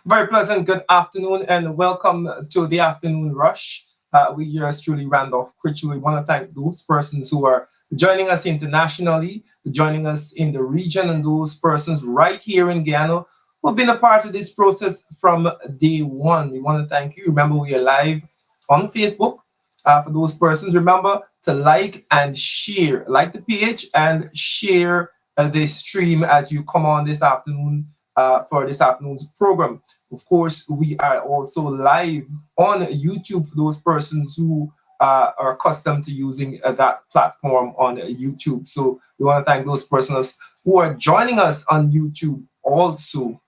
Very pleasant good afternoon and welcome to the afternoon rush. We yours truly, Randolph Critchley. We want to thank those persons who are joining us internationally, joining us in the region, and those persons right here in Guyana who have been a part of this process from day one. We want to thank you. Remember, we are live on Facebook. For those persons, remember to like and share, like the page and share the stream as you come on this afternoon for this afternoon's program. Of course, we are also live on YouTube for those persons who are accustomed to using that platform on YouTube. So we want to thank those persons who are joining us on YouTube also.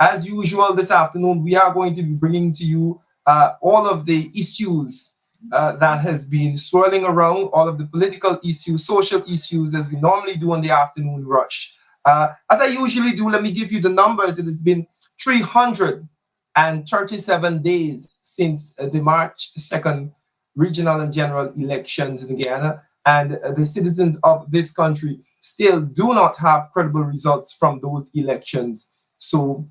As usual, this afternoon, we are going to be bringing to you all of the issues that has been swirling around, all of the political issues, social issues, as we normally do on the afternoon rush. As I usually do, let me give you the numbers. It has been 337 days since the March 2nd regional and general elections in Guyana, and the citizens of this country still do not have credible results from those elections. So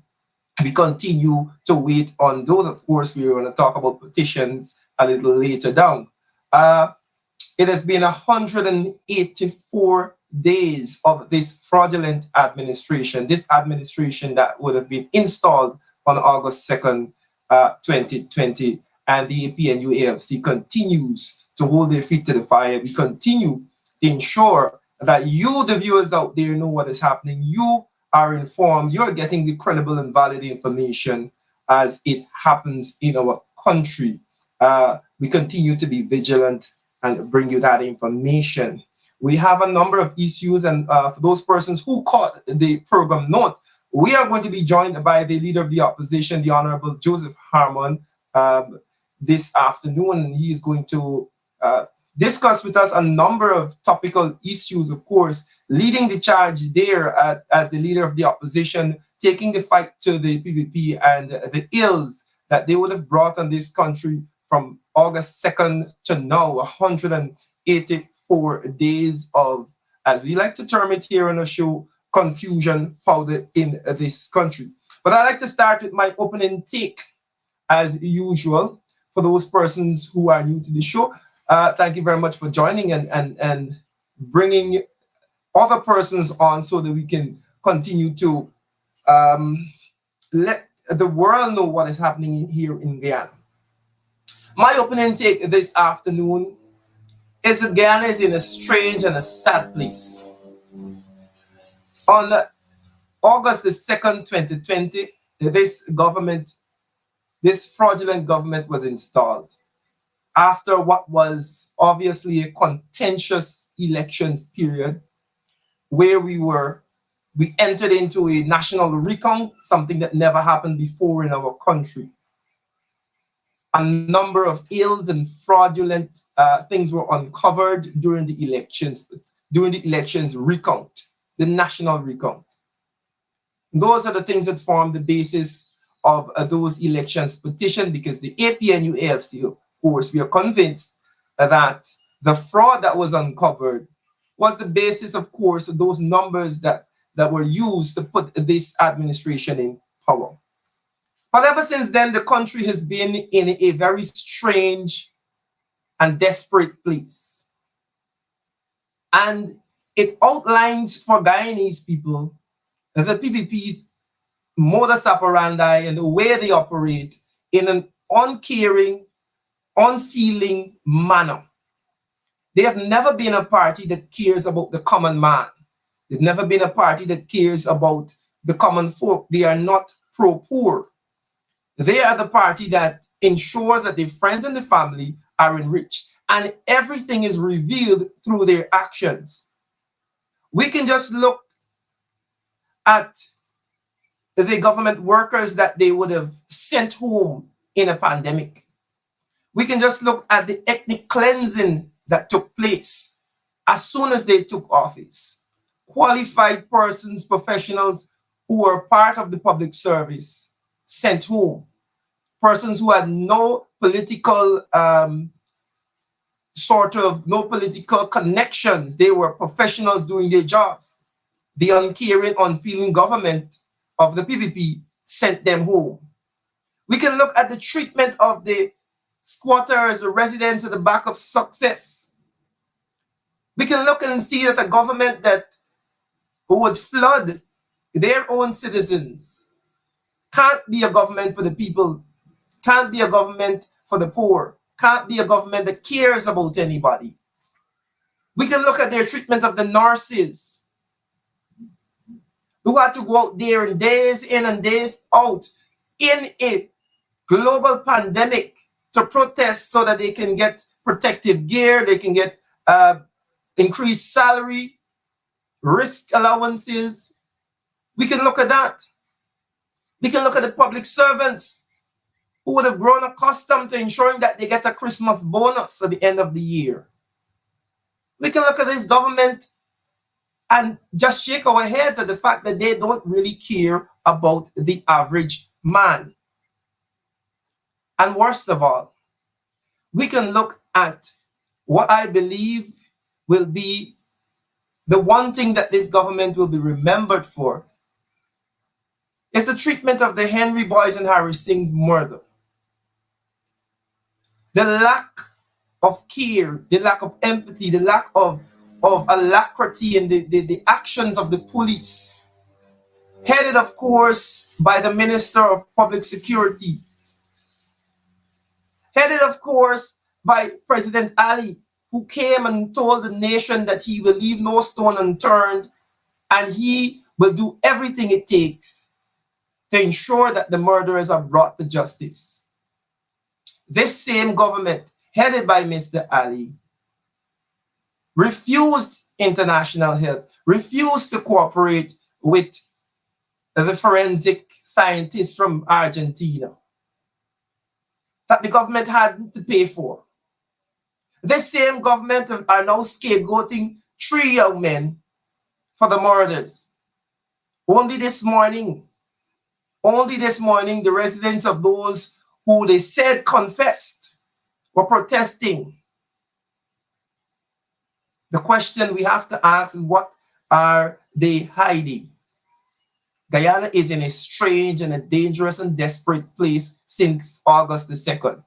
we continue to wait on those. Of course, we're going to talk about petitions a little later down. It has been 184 days of this fraudulent administration, this administration that would have been installed on August 2nd, 2020. And the APNU AFC continues to hold their feet to the fire. We continue to ensure that you, the viewers out there, know what is happening. You are informed. You're getting the credible and valid information as it happens in our country. We continue to be vigilant and bring you that information. We have a number of issues, and for those persons who caught the program note, we are going to be joined by the leader of the opposition, the Honorable Joseph Harmon, this afternoon, and he is going to discuss with us a number of topical issues, of course, leading the charge there as the leader of the opposition, taking the fight to the PPP and the ills that they would have brought on this country from August 2nd to now, 184 days of, as we like to term it here on the show, confusion powder in this country. But I'd like to start with my opening take, as usual, for those persons who are new to the show. Thank you very much for joining and bringing other persons on so that we can continue to let the world know what is happening here in Guyana. My opening take this afternoon is that Guyana is in a strange and a sad place. On August the 2nd, 2020, this fraudulent government was installed after what was obviously a contentious elections period where we entered into a national recount, something that never happened before in our country. A number of ills and fraudulent things were uncovered during the elections recount, the national recount. Those are the things that form the basis of those elections petition, because the APNU AFC, of course, we are convinced that the fraud that was uncovered was the basis, of course, of those numbers that were used to put this administration in power. But ever since then, the country has been in a very strange and desperate place. And it outlines for Guyanese people the PPP's modus operandi and the way they operate in an uncaring, unfeeling manner. They have never been a party that cares about the common man. They've never been a party that cares about the common folk. They are not pro-poor. They are the party that ensures that their friends and the family are enriched, and everything is revealed through their actions. We can just look at the government workers that they would have sent home in a pandemic. We can just look at the ethnic cleansing that took place as soon as they took office. Qualified persons, professionals who were part of the public service sent home. Persons who had no political no political connections. They were professionals doing their jobs. The uncaring, unfeeling government of the PPP sent them home. We can look at the treatment of the squatters, the residents at the back of Success. We can look and see that a government that would flood their own citizens can't be a government for the people, can't be a government for the poor, can't be a government that cares about anybody. We can look at their treatment of the nurses who had to go out there and days in and days out in a global pandemic to protest so that they can get protective gear, they can get increased salary, risk allowances. We can look at that. We can look at the public servants who would have grown accustomed to ensuring that they get a Christmas bonus at the end of the year. We can look at this government and just shake our heads at the fact that they don't really care about the average man. And worst of all, we can look at what I believe will be the one thing that this government will be remembered for. It's the treatment of the Henry Boys and Harry Singh's murder. The lack of care, the lack of empathy, the lack of alacrity in the actions of the police, headed, of course, by the Minister of Public Security, headed, of course, by President Ali, who came and told the nation that he will leave no stone unturned and he will do everything it takes to ensure that the murderers are brought to justice. This same government, headed by Mr. Ali, refused international help, refused to cooperate with the forensic scientists from Argentina that the government had to pay for. This same government are now scapegoating 3 young men for the murders. Only this morning, the residents of those who they said confessed were protesting. The question we have to ask is, what are they hiding? Guyana is in a strange and a dangerous and desperate place since August the 2nd.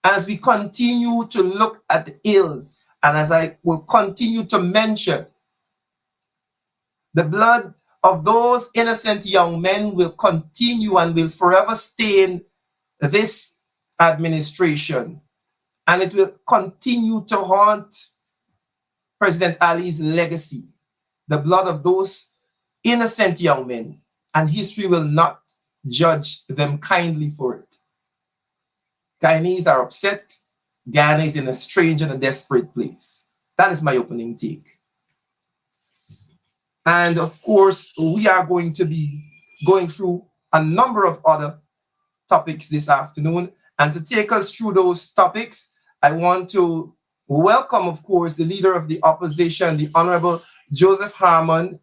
As we continue to look at the ills, and as I will continue to mention, the blood of those innocent young men will continue and will forever stain this administration. And it will continue to haunt President Ali's legacy, the blood of those innocent young men, and history will not judge them kindly for it. Guyanese are upset. Guyana is in a strange and a desperate place. That is my opening take. And of course, we are going to be going through a number of other topics this afternoon. And to take us through those topics, I want to welcome, of course, the leader of the opposition, the Honorable Joseph Harmon,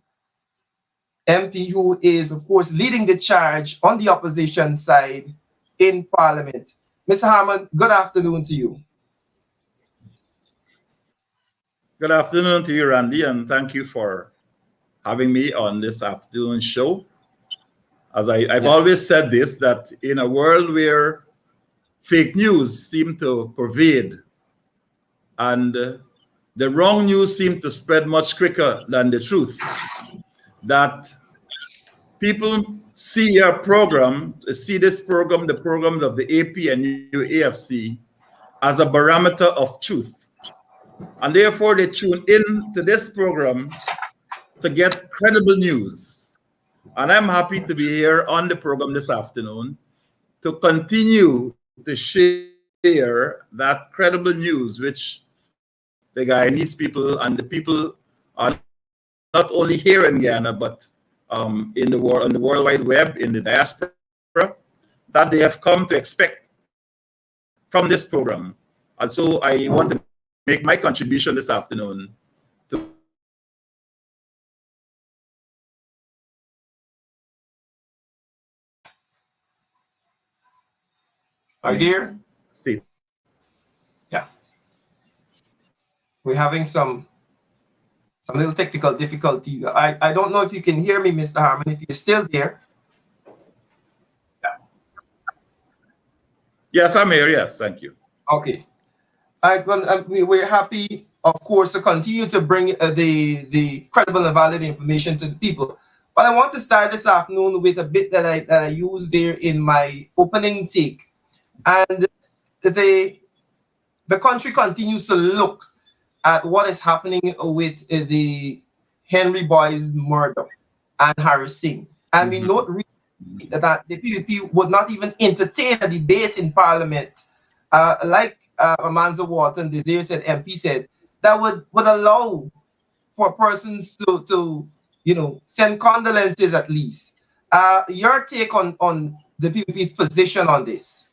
MP, who is, of course, leading the charge on the opposition side in Parliament. Mr. Harmon, good afternoon to you. Good afternoon to you, Randy, and thank you for having me on this afternoon show. As I've always said this, that in a world where fake news seem to pervade and the wrong news seem to spread much quicker than the truth, that people see your program, see this program, the programs of the AP and UAFC, as a barometer of truth. And therefore they tune in to this program to get credible news. And I'm happy to be here on the program this afternoon to continue to share that credible news which the Guyanese people and the people are not only here in Guyana, but in the world, on the World Wide Web, in the diaspora, that they have come to expect from this program. And so I want to make my contribution this afternoon to Are you there? state. Yeah. We're having some little technical difficulty. I don't know if you can hear me, Mr. Harmon, if you're still there. Yeah. Yes, I'm here. Yes, thank you. Okay. All right. Well, we're happy, of course, to continue to bring the credible and valid information to the people. But I want to start this afternoon with a bit that I used there in my opening take, and the country continues to look at what is happening with the Henry Boy's murder and Harris Singh, and we note that the PPP would not even entertain a debate in Parliament, like Amanza Walton, Desir said, MP said, that would allow for persons to send condolences at least. Your take on the PPP's position on this?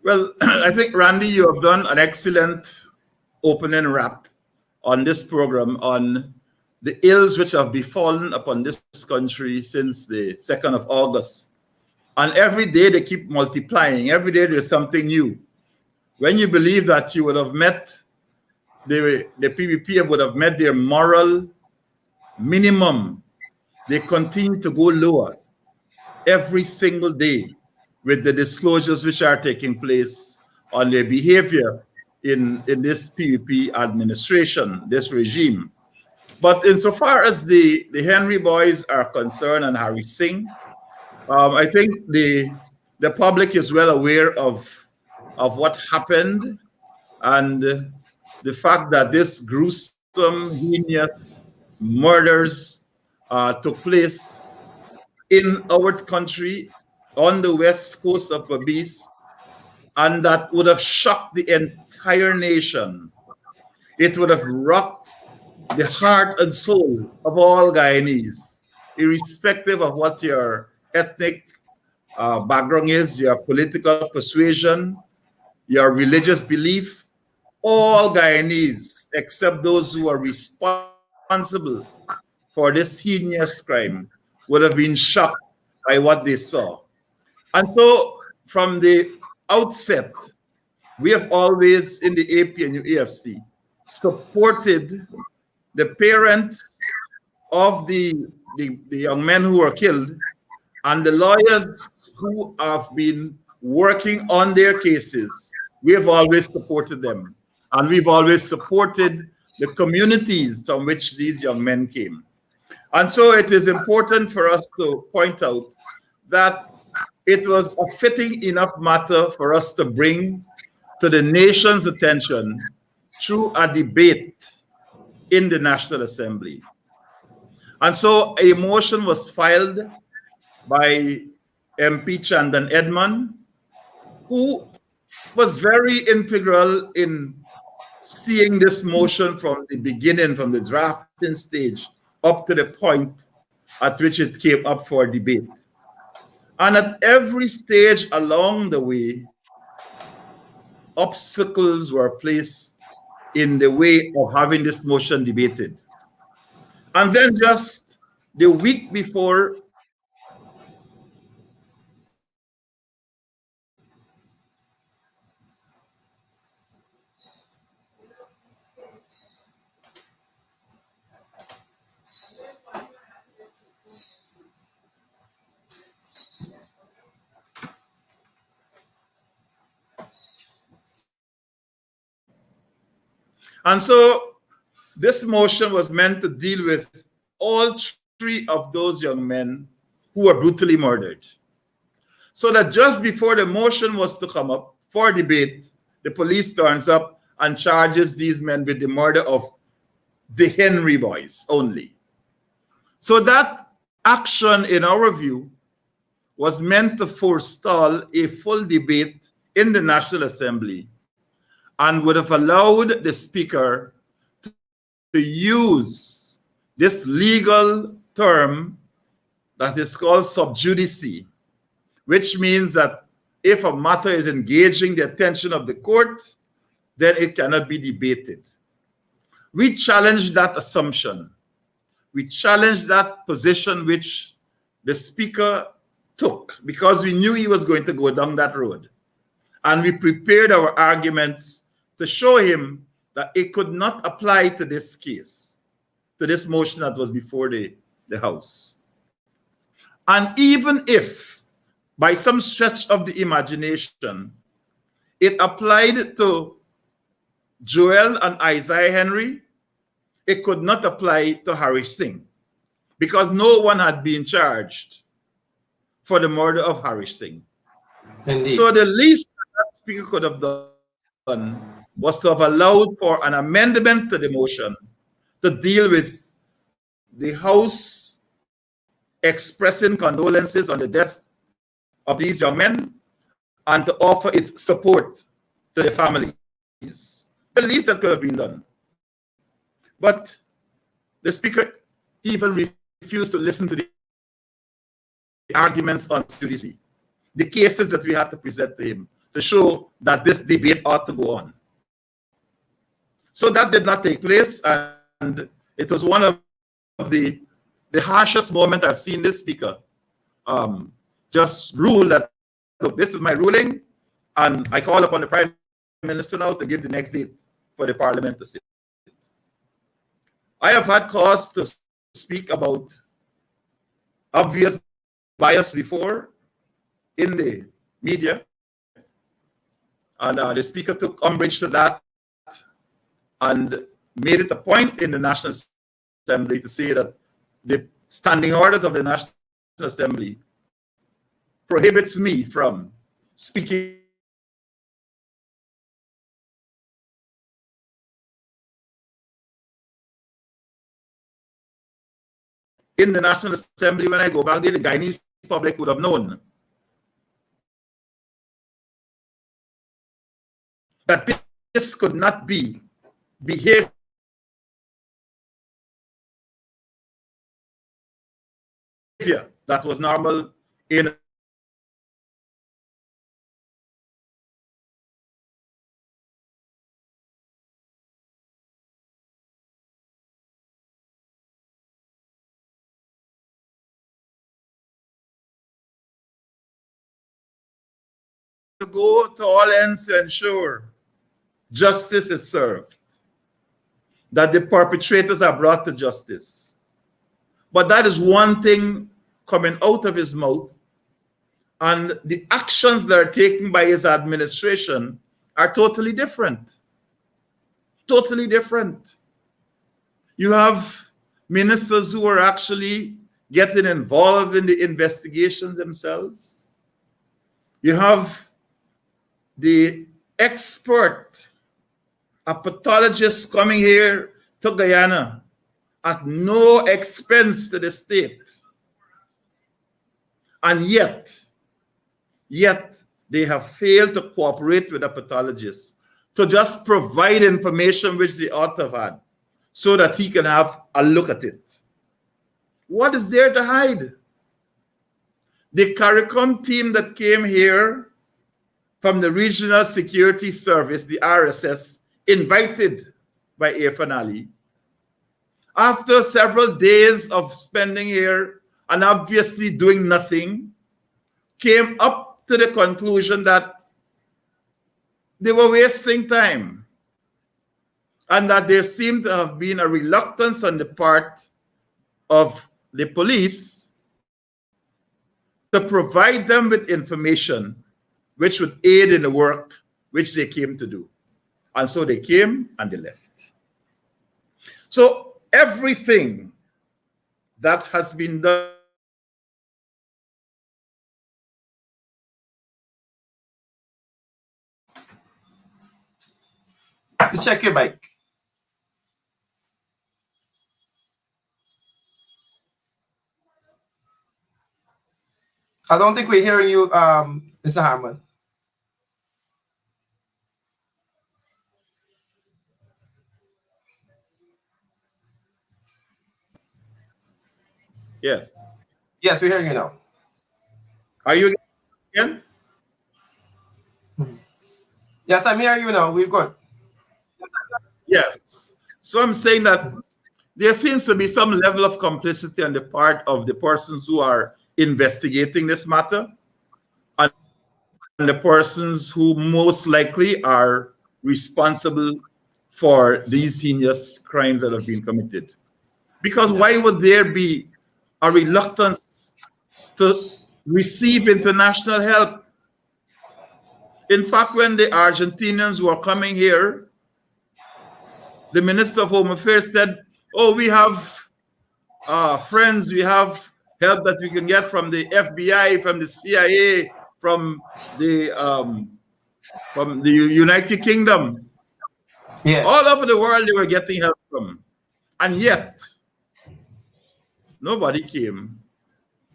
Well, I think, Randy, you have done an excellent opening wrap on this program on the ills which have befallen upon this country since the 2nd of August. And every day they keep multiplying. Every day there's something new. When you believe that you would have met, the PPP would have met their moral minimum, they continue to go lower every single day with the disclosures which are taking place on their behavior in this PPP administration, this regime. But insofar as the Henry Boys are concerned and Harry Singh, I think the public is well aware of what happened and the fact that this gruesome, heinous murders took place in our country on the west coast of Berbice, and that would have shocked the entire nation. It would have rocked the heart and soul of all Guyanese, irrespective of what your ethnic background is, your political persuasion, your religious belief. All Guyanese, except those who are responsible for this heinous crime, would have been shocked by what they saw. And so from the outset, we have always, in the AP and UAFC, supported the parents of the young men who were killed and the lawyers who have been working on their cases. We have always supported them. And we've always supported the communities from which these young men came. And so it is important for us to point out that it was a fitting enough matter for us to bring to the nation's attention through a debate in the National Assembly. And so a motion was filed by MP Chandan Edmond, who was very integral in seeing this motion from the beginning, from the drafting stage, up to the point at which it came up for debate. And at every stage along the way, obstacles were placed in the way of having this motion debated. And then just the week before, and so this motion was meant to deal with all three of those young men who were brutally murdered. So that just before the motion was to come up for debate, the police turns up and charges these men with the murder of the Henry Boys only. So that action, in our view, was meant to forestall a full debate in the National Assembly and would have allowed the Speaker to use this legal term that is called sub judice, which means that if a matter is engaging the attention of the court, then it cannot be debated. We challenge that assumption. We challenge that position which the Speaker took because we knew he was going to go down that road. And we prepared our arguments to show him that it could not apply to this case, to this motion that was before the House. And even if, by some stretch of the imagination, it applied to Joel and Isaiah Henry, it could not apply to Harry Singh, because no one had been charged for the murder of Harry Singh. Indeed. So the least that Speaker could have done was to have allowed for an amendment to the motion to deal with the House expressing condolences on the death of these young men and to offer its support to the families. The least that could have been done. But the Speaker even refused to listen to the arguments on CDC, the cases that we had to present to him to show that this debate ought to go on. So that did not take place, and it was one of the harshest moments I've seen this Speaker just rule that, look, this is my ruling, and I call upon the Prime Minister now to give the next date for the Parliament to sit. I have had cause to speak about obvious bias before in the media, and the Speaker took umbrage to that and made it a point in the National Assembly to say that the standing orders of the National Assembly prohibits me from speaking in the National Assembly. When I go back there, the Guyanese public would have known that this could not be behavior that was normal in to go to all ends to ensure justice is served, that the perpetrators are brought to justice. But that is one thing coming out of his mouth, and the actions that are taken by his administration are totally different. Totally different. You have ministers who are actually getting involved in the investigations themselves. You have the expert, a pathologist coming here to Guyana at no expense to the state. And yet they have failed to cooperate with the pathologist to just provide information which they ought to have had so that he can have a look at it. What is there to hide? The CARICOM team that came here from the Regional Security Service, the RSS, invited by Irfaan Ali, after several days of spending here and obviously doing nothing, came up to the conclusion that they were wasting time and that there seemed to have been a reluctance on the part of the police to provide them with information which would aid in the work which they came to do. And so they came and they left. So everything that has been done Let's check your mic. I don't think we're hearing you, Mr. Harman. Yes. Yes, we're hearing you now. Are you again? Yes, I'm hearing you now. We're good. Yes. So I'm saying that there seems to be some level of complicity on the part of the persons who are investigating this matter and the persons who most likely are responsible for these heinous crimes that have been committed. Because why would there be a reluctance to receive international help. In fact, when the Argentinians were coming here, the Minister of Home Affairs said, oh, we have friends, we have help that we can get from the FBI, from the CIA, from the United Kingdom. Yeah. All over the world they were getting help from. And yet, nobody came.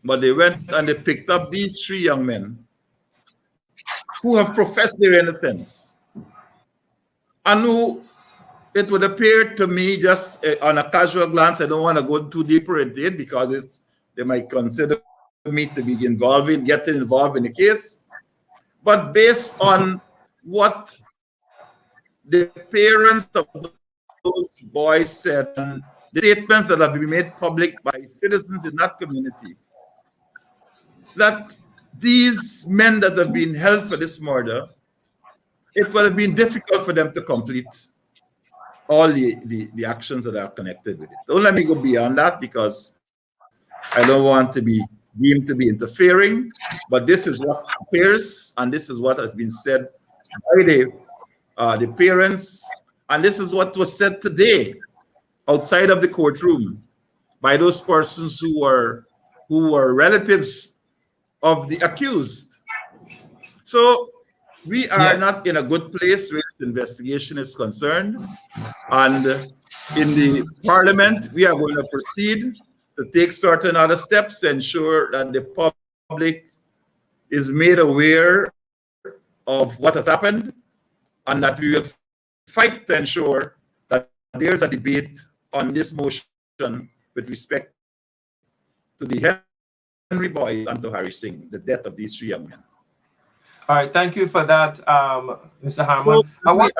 But they went and they picked up these 3 young men who have professed their innocence. And who, it would appear to me, just on a casual glance, I don't want to go too deeper into it because they might consider me to be getting involved in the case. But based on what the parents of those boys said, and the statements that have been made public by citizens in that community, that these men that have been held for this murder, it would have been difficult for them to complete all the actions that are connected with it. Don't let me go beyond that because I don't want to be deemed to be interfering, but this is what appears, and this is what has been said by the parents, and this is what was said today outside of the courtroom by those persons who were relatives of the accused. So we are not in a good place where this investigation is concerned. And in the parliament, we are going to proceed to take certain other steps to ensure that the public is made aware of what has happened, and that we will fight to ensure that there's a debate on this motion with respect to the Henry Boyd and to Harry Singh, the death of these 3 young men. All right, thank you for that, Mr. Harman. I would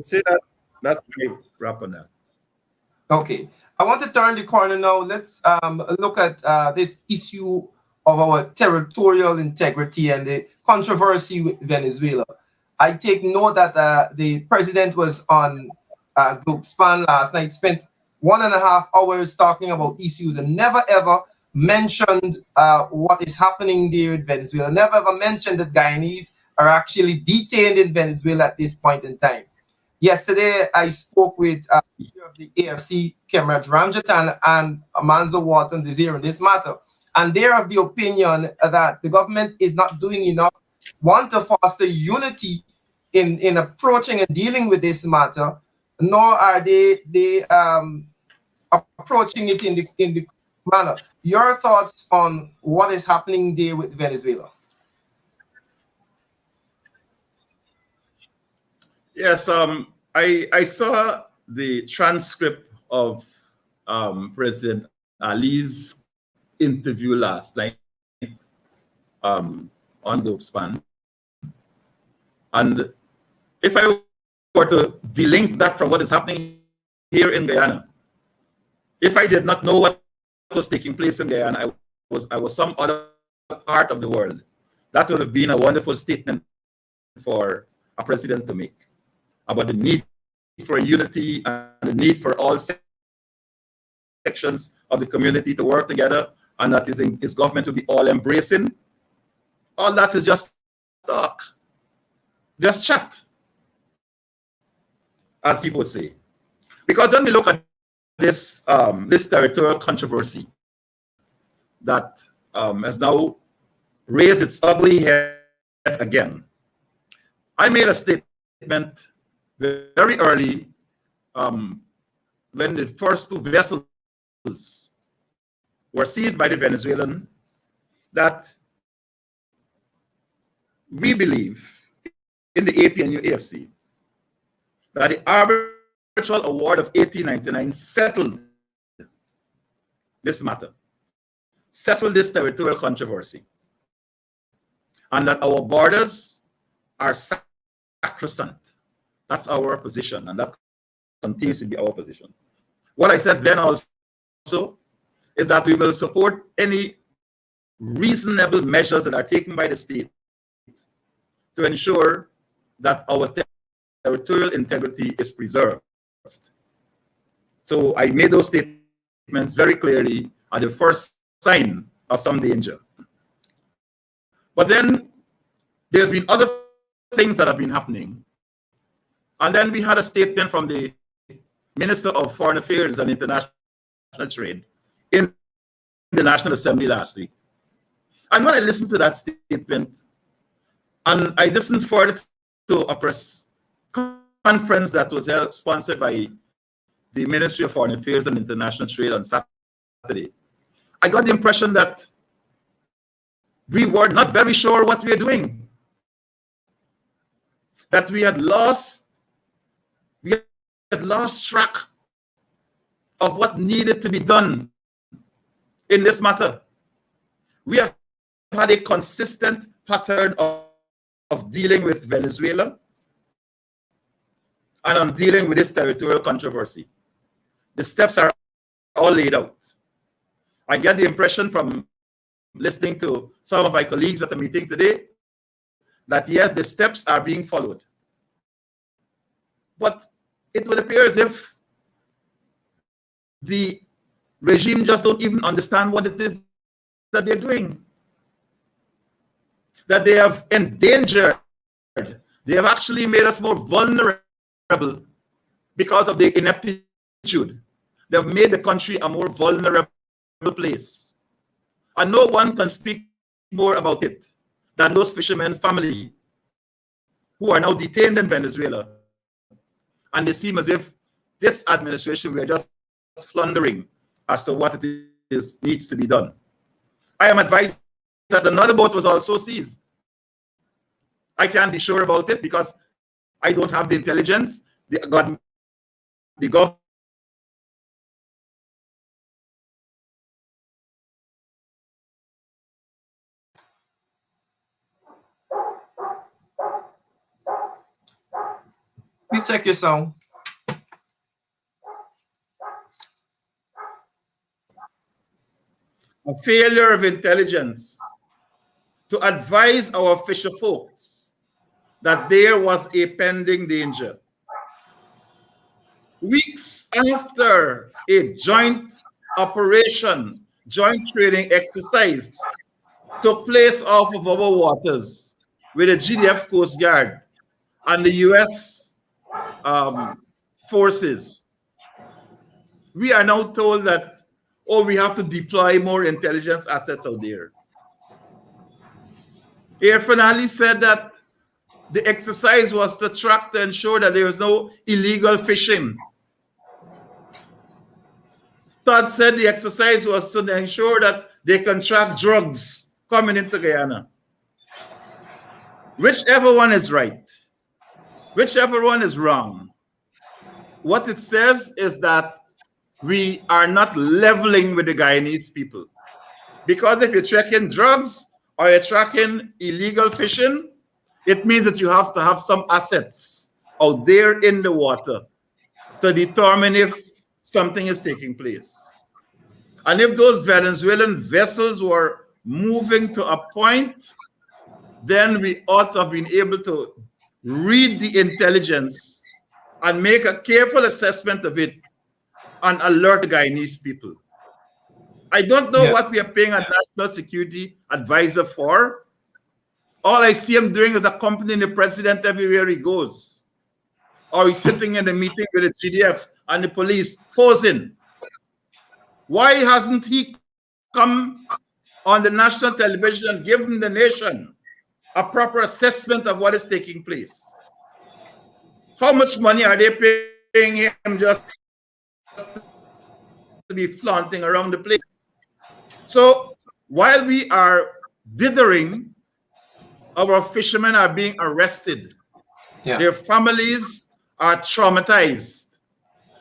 say that that's my wrap on that. Okay, I want to turn the corner now. Let's look at this issue of our territorial integrity and the controversy with Venezuela. I take note that the president was on Globe Span last night, spent 1.5 hours talking about issues and never ever mentioned what is happening there in Venezuela, never ever mentioned that Guyanese are actually detained in Venezuela at this point in time. Yesterday, I spoke with the AFC, Kemraj Ramjatan, and Amanzo Wharton Desir on this matter. And they're of the opinion that the government is not doing enough, one, to foster unity in approaching and dealing with this matter, nor are they approaching it in the manner. Your thoughts on what is happening there with Venezuela? Yes, I saw the transcript of President Ali's interview last night on Globe Span. And if I were to delink that from what is happening here in Guyana, if I did not know what was taking place in Guyana, I was some other part of the world, that would have been a wonderful statement for a president to make about the need for unity and the need for all sections of the community to work together, and that his government will be all embracing. All that is just talk, just chat, as people say. Because when we look at this territorial controversy that has now raised its ugly head again, I made a statement very early when the first 2 vessels were seized by the Venezuelans, that we believe in the APNU AFC that the arbitral award of 1899 settled this matter, settled this territorial controversy, and that our borders are sacrosanct. That's our position, and that continues to be our position. What I said then also is that we will support any reasonable measures that are taken by the state to ensure that our territorial integrity is preserved. So I made those statements very clearly at the first sign of some danger. But then there's been other things that have been happening. And then we had a statement from the Minister of Foreign Affairs and International Trade in the National Assembly last week. And when I listened to that statement, and I listened further to a press conference that was held, sponsored by the Ministry of Foreign Affairs and International Trade on Saturday, I got the impression that we were not very sure what we were doing. That we had lost track of what needed to be done in this matter. We have had a consistent pattern of dealing with Venezuela and on dealing with this territorial controversy. The steps are all laid out. I get the impression from listening to some of my colleagues at the meeting today that yes, the steps are being followed. But it would appear as if the regime just don't even understand what it is that they're doing. That they have endangered, they have actually made us more vulnerable because of their ineptitude. They have made the country a more vulnerable place. And no one can speak more about it than those fishermen's family who are now detained in Venezuela. And they seem as if this administration were just floundering as to what it is needs to be done. I am advised that another boat was also seized. I can't be sure about it because I don't have the intelligence. The government Please check your sound. a failure of intelligence to advise our fisher folks that there was a pending danger. Weeks after a joint operation, joint training exercise took place off of our waters with the GDF Coast Guard and the US forces, we are now told that, oh, we have to deploy more intelligence assets out there. Air Finale said that the exercise was to track to ensure that there was no illegal fishing. Todd said the exercise was to ensure that they can track drugs coming into Guyana. Whichever one is right, whichever one is wrong, what it says is that we are not leveling with the Guyanese people. Because if you're tracking drugs or you're tracking illegal fishing, it means that you have to have some assets out there in the water to determine if something is taking place. And if those Venezuelan vessels were moving to a point, then we ought to have been able to read the intelligence and make a careful assessment of it and alert the Guyanese people. I don't know what we are paying a national security advisor for. All I see him doing is accompanying the president everywhere he goes. Or he's sitting in a meeting with the GDF and the police posing. Why hasn't he come on the national television and given the nation a proper assessment of what is taking place? How much money are they paying him just to be flaunting around the place? So while we are dithering, our fishermen are being arrested. Their families are traumatized.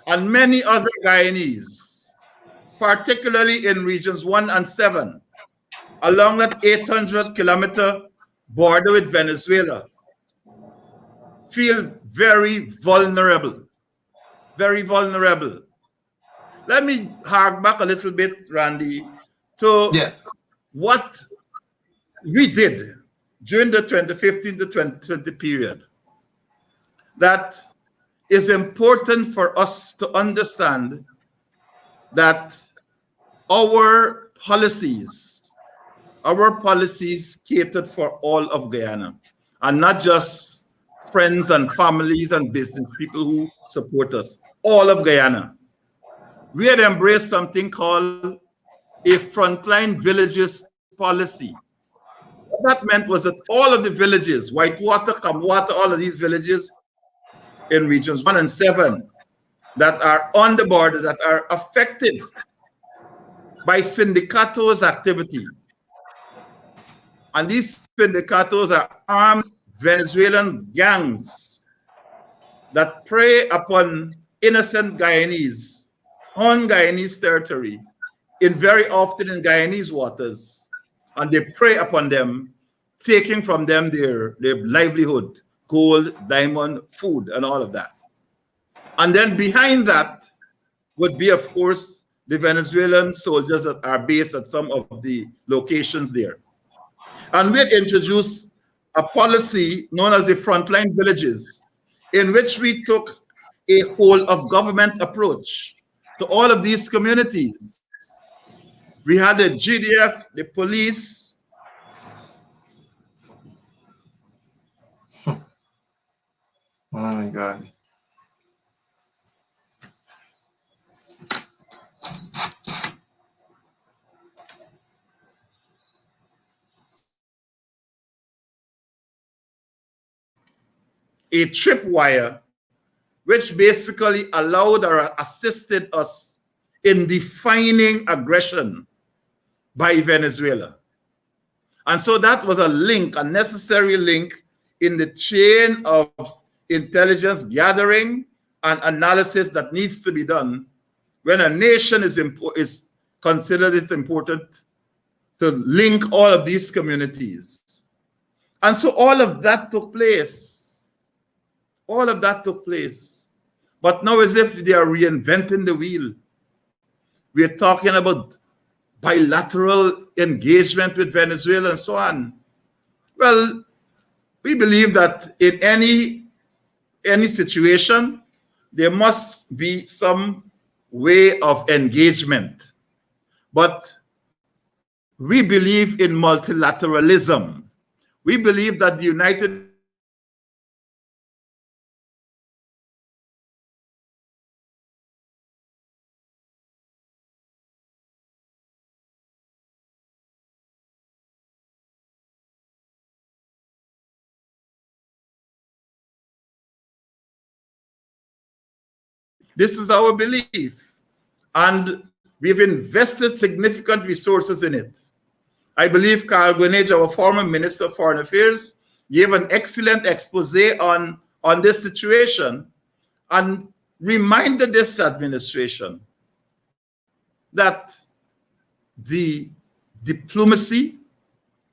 And many other Guyanese, particularly in regions 1 and 7, along that 800-kilometer border with Venezuela, feel very vulnerable. Very vulnerable. Let me hark back a little bit, Randy, to what we did during the 2015 to 2020 period. That is important for us to understand that our policies our policies catered for all of Guyana, and not just friends and families and business people who support us, all of Guyana. We had embraced something called a frontline villages policy. What that meant was that all of the villages, Whitewater, Kamwata, all of these villages in regions 1 and 7 that are on the border, that are affected by syndicatos activity. And these syndicatos are armed Venezuelan gangs that prey upon innocent Guyanese on Guyanese territory, very often in Guyanese waters, and they prey upon them, taking from them their livelihood, gold, diamond, food, and all of that. And then behind that would be, of course, the Venezuelan soldiers that are based at some of the locations there. And we had introduced a policy known as the Frontline Villages, in which we took a whole of government approach to all of these communities. We had the GDF, the police. Oh my God. A tripwire, which basically allowed or assisted us in defining aggression by Venezuela. And so that was a link, a necessary link in the chain of intelligence gathering and analysis that needs to be done when a nation is considered it important to link all of these communities. And so all of that took place. All of that took place. But now, as if they are reinventing the wheel, we are talking about bilateral engagement with Venezuela and so on. Well, we believe that in any situation, there must be some way of engagement. But we believe in multilateralism. We believe that the United This is our belief. And we've invested significant resources in it. I believe Carl Guinage, our former Minister of Foreign Affairs, gave an excellent expose on this situation and reminded this administration that the diplomacy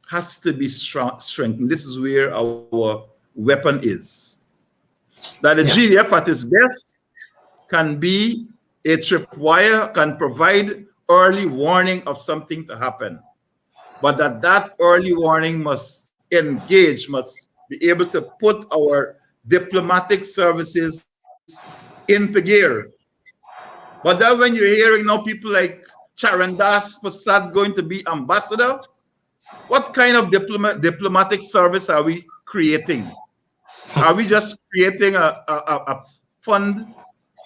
has to be strengthened. This is where our weapon is. That the GDF at its best can be a tripwire, can provide early warning of something to happen. But that early warning must engage, must be able to put our diplomatic services into gear. But then when you're hearing now people like Charandas Prasad going to be ambassador, what kind of diplomatic service are we creating? Are we just creating a fund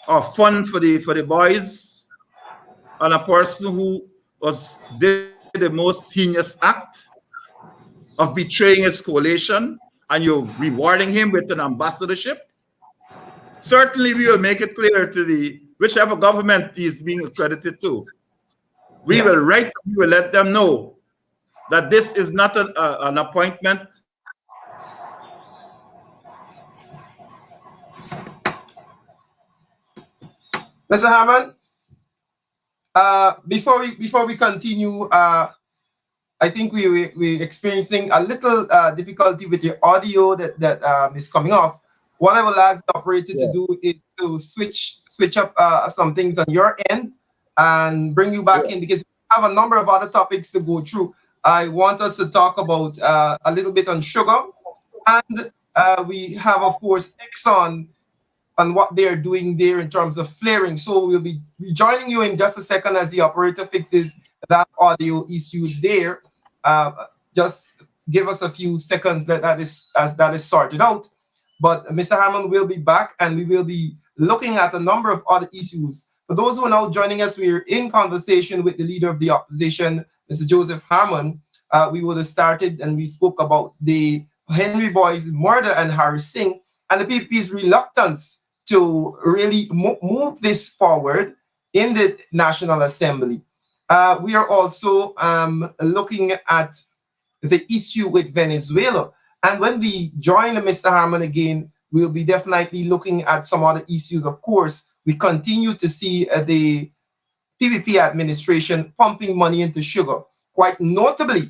for the boys and a person who did the most heinous act of betraying his coalition, and you're rewarding him with an ambassadorship? Certainly, we will make it clear to whichever government he is being accredited to. We will let them know that this is not an appointment. Mr. Hammond, before we continue, I think we're experiencing a little difficulty with your audio that is coming off. What I will ask the operator to do is to switch up some things on your end and bring you back in, because we have a number of other topics to go through. I want us to talk about a little bit on sugar, and we have, of course, Exxon and what they're doing there in terms of flaring. So we'll be joining you in just a second as the operator fixes that audio issue there. just give us a few seconds that is sorted out. But Mr. Hammond will be back, and we will be looking at a number of other issues. For those who are now joining us, we're in conversation with the leader of the opposition, Mr. Joseph Hammond. We would have started and we spoke about the Henry Boy's murder and Harris Singh and the PPP's reluctance to really move this forward in the National Assembly. We are also looking at the issue with Venezuela. And when we join Mr. Hammond again, we'll be definitely looking at some other issues. Of course, we continue to see the PPP administration pumping money into sugar. Quite notably,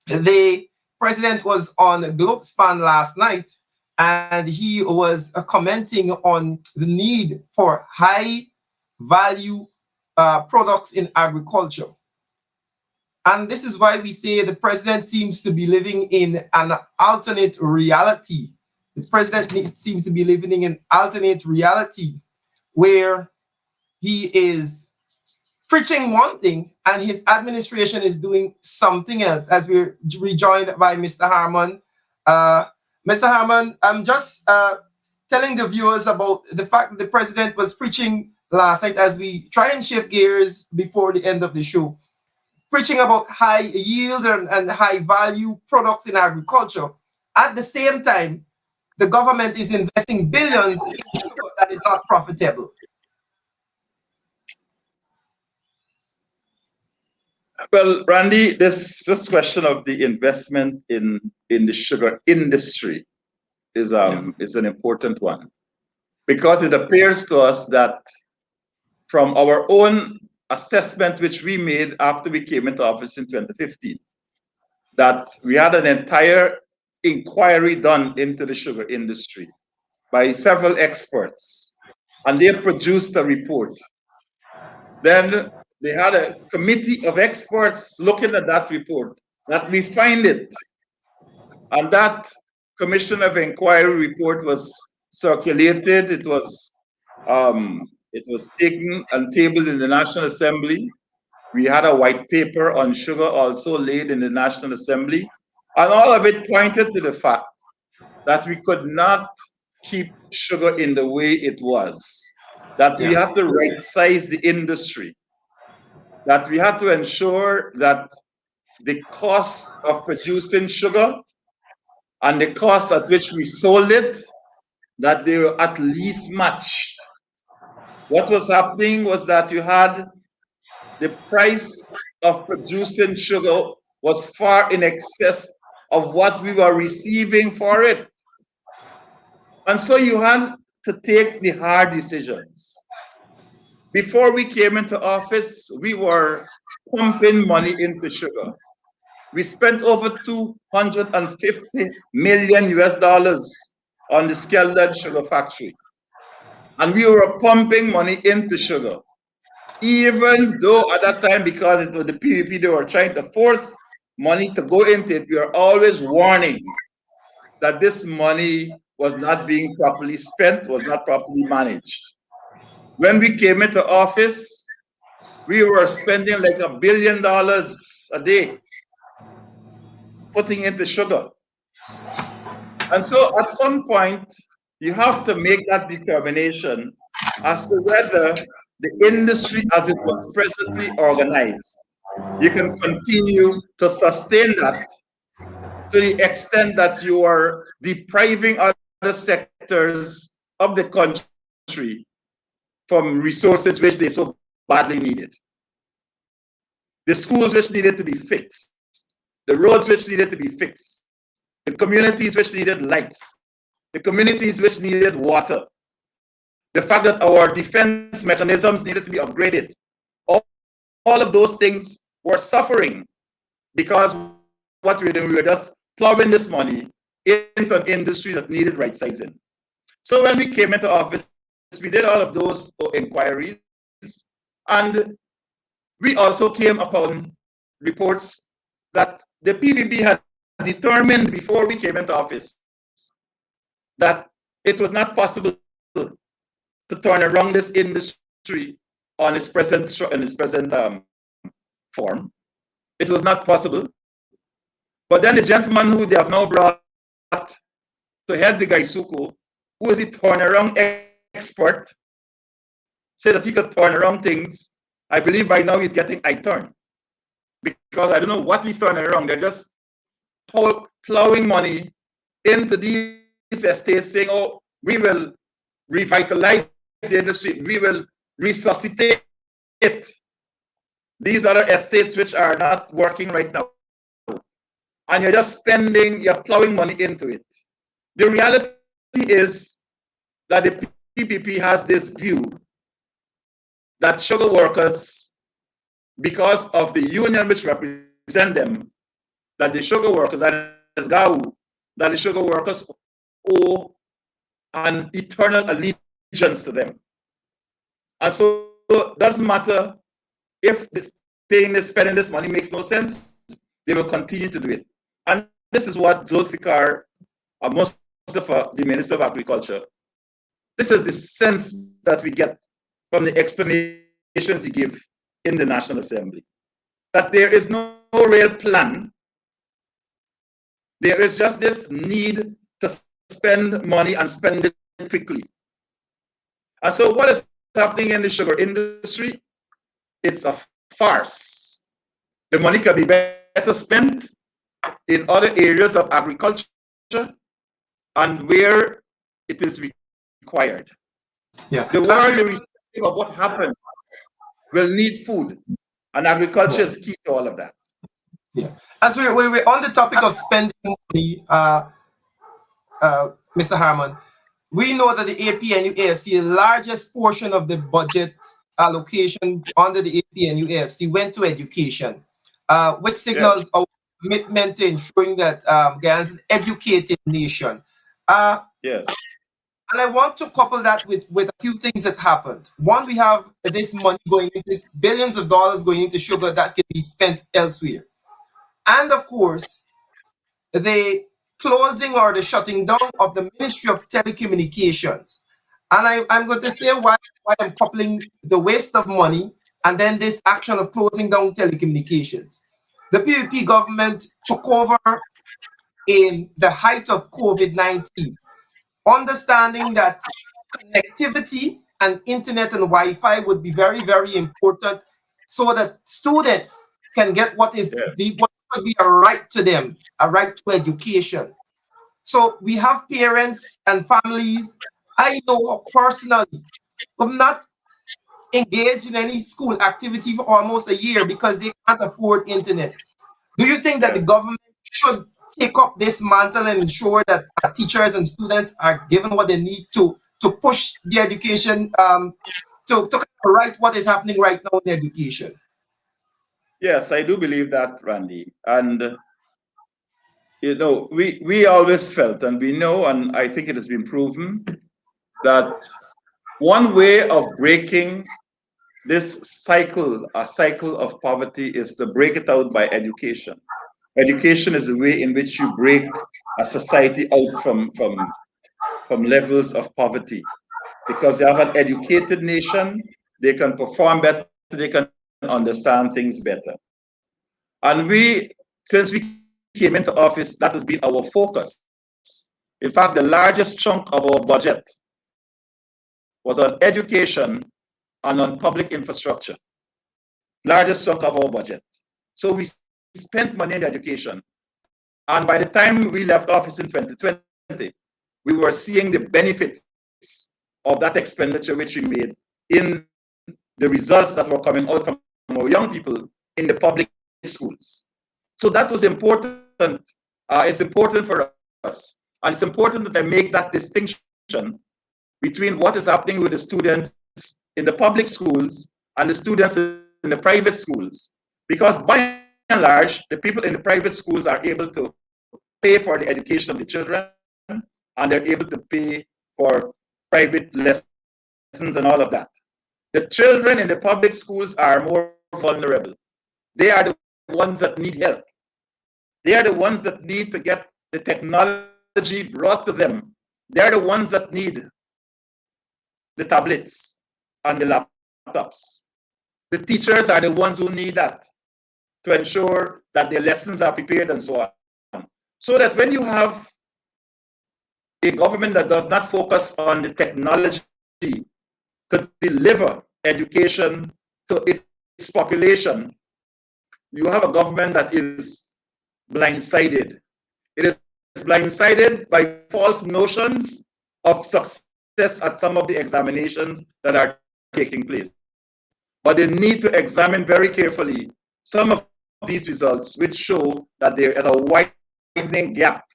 the president was on GlobeSpan last night, and he was commenting on the need for high value products in agriculture. And this is why we say the president seems to be living in an alternate reality. The president seems to be living in an alternate reality where he is preaching one thing and his administration is doing something else. As we're rejoined by Mr. Hammond. Mr. Hammond, I'm just telling the viewers about the fact that the president was preaching last night as we try and shift gears before the end of the show, preaching about high yield and high value products in agriculture. At the same time, the government is investing billions in sugar that is not profitable. Well, Randy, this question of the investment in the sugar industry is an important one, because it appears to us that from our own assessment, which we made after we came into office in 2015, that we had an entire inquiry done into the sugar industry by several experts, and they produced a report. Then they had a committee of experts looking at that report, that refined it, and that commission of inquiry report was circulated. It was taken and tabled in the National Assembly. We had a white paper on sugar also laid in the National Assembly, and all of it pointed to the fact that we could not keep sugar in the way it was, that we had to right size the industry, that we had to ensure that the cost of producing sugar and the cost at which we sold it, that they were at least matched. What was happening was that you had the price of producing sugar was far in excess of what we were receiving for it. And so you had to take the hard decisions. Before we came into office, we were pumping money into sugar. We spent over $250 million on the Skeldon Sugar Factory. And we were pumping money into sugar. Even though at that time, because it was the PPP, they were trying to force money to go into it, we were always warning that this money was not being properly spent, was not properly managed. When we came into office, we were spending like $1 billion a day putting into sugar. And so at some point, you have to make that determination as to whether the industry as it was presently organized, you can continue to sustain that to the extent that you are depriving other sectors of the country from resources which they so badly needed. The schools which needed to be fixed, the roads which needed to be fixed, the communities which needed lights, the communities which needed water, the fact that our defense mechanisms needed to be upgraded. All of those things were suffering because what we were doing, we were just plowing this money into an industry that needed right sizing. So when we came into office, we did all of those inquiries, and we also came upon reports that the PPP had determined before we came into office that it was not possible to turn around this industry on its present form. It was not possible But then the gentleman who they have now brought to head the Gaisuku, who is a turnaround expert, said that he could turn around things. I believe by now he's getting I turn. Because I don't know what he's turning around. They're just plowing money into these estates saying, oh, we will revitalize the industry, we will resuscitate it. These other estates which are not working right now. And you're just you're plowing money into it. The reality is that the PPP has this view that sugar workers, because of the union which represent them, that the sugar workers, that is GAU, that the sugar workers owe an eternal allegiance to them. And so it doesn't matter if spending this money makes no sense, they will continue to do it. And this is what Zulfikar Mustafa, the Minister of Agriculture, this is the sense that we get from the explanations he gave in the National Assembly, that there is no real plan. There is just this need to spend money and spend it quickly. And so what is happening in the sugar industry? It's a farce. The money can be better spent in other areas of agriculture and where it is required. Yeah. The world, irrespective of what happened, will need food, and agriculture is key to all of that. Yeah. As we're on the topic of spending money, Mr. Harmon, we know that the APNU AFC, the largest portion of the budget allocation under the APNU AFC went to education, which signals our commitment to ensuring that Guyana is an educated nation. Yes. And I want to couple that with a few things that happened. One, we have this money going into this, billions of dollars going into sugar that can be spent elsewhere. And of course, the closing or the shutting down of the Ministry of Telecommunications. And I'm going to say why I'm coupling the waste of money and then this action of closing down telecommunications. The PPP government took over in the height of COVID-19, understanding that connectivity and internet and Wi-Fi would be very, very important so that students can get what would be a right to them, a right to education. So we have parents and families, I know personally, who have not engaged in any school activity for almost a year because they can't afford internet. Do you think that the government should take up this mantle and ensure that teachers and students are given what they need to push the education, to correct what is happening right now in education? Yes, I do believe that, Randy. And you know, we always felt, and we know, and I think it has been proven, that one way of breaking this cycle, a cycle of poverty, is to break it out by education. Education is a way in which you break a society out from levels of poverty. Because you have an educated nation, they can perform better, they can understand things better. And since we came into office, that has been our focus. In fact, the largest chunk of our budget was on education and on public infrastructure. Largest chunk of our budget. So we spent money in education. And by the time we left office in 2020, we were seeing the benefits of that expenditure which we made in the results that were coming out from our young people in the public schools. So that was important. It's important for us. And it's important that I make that distinction between what is happening with the students in the public schools and the students in the private schools. Because by and large, the people in the private schools are able to pay for the education of the children, and they're able to pay for private lessons and all of that. The children in the public schools are more vulnerable. They are the ones that need help. They are the ones that need to get the technology brought to them. They are the ones that need the tablets and the laptops. The teachers are the ones who need that to ensure that their lessons are prepared and so on. So that when you have a government that does not focus on the technology to deliver education to its population, you have a government that is blindsided. It is blindsided by false notions of success at some of the examinations that are taking place. But they need to examine very carefully some of these results, which show that there is a widening gap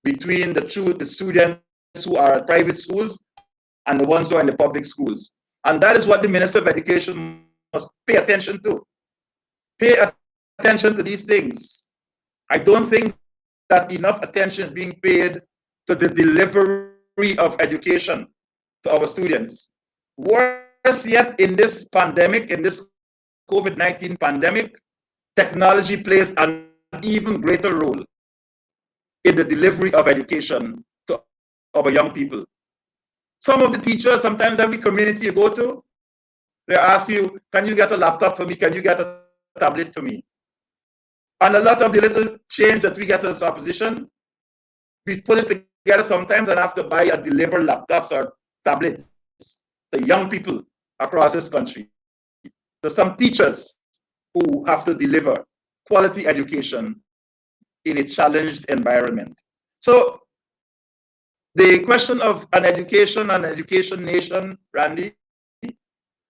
between the students who are at private schools and the ones who are in the public schools. And that is what the Minister of Education must pay attention to. Pay attention to these things. I don't think that enough attention is being paid to the delivery of education to our students. Worse yet, in this pandemic, in this COVID-19 pandemic, technology plays an even greater role in the delivery of education to our young people. Some of the teachers, sometimes every community you go to, they ask you, can you get a laptop for me? Can you get a tablet for me? And a lot of the little change that we get as opposition, we put it together sometimes and have to buy or deliver laptops or tablets to young people across this country. There's some teachers who have to deliver quality education in a challenged environment. So the question of an education nation, Randy,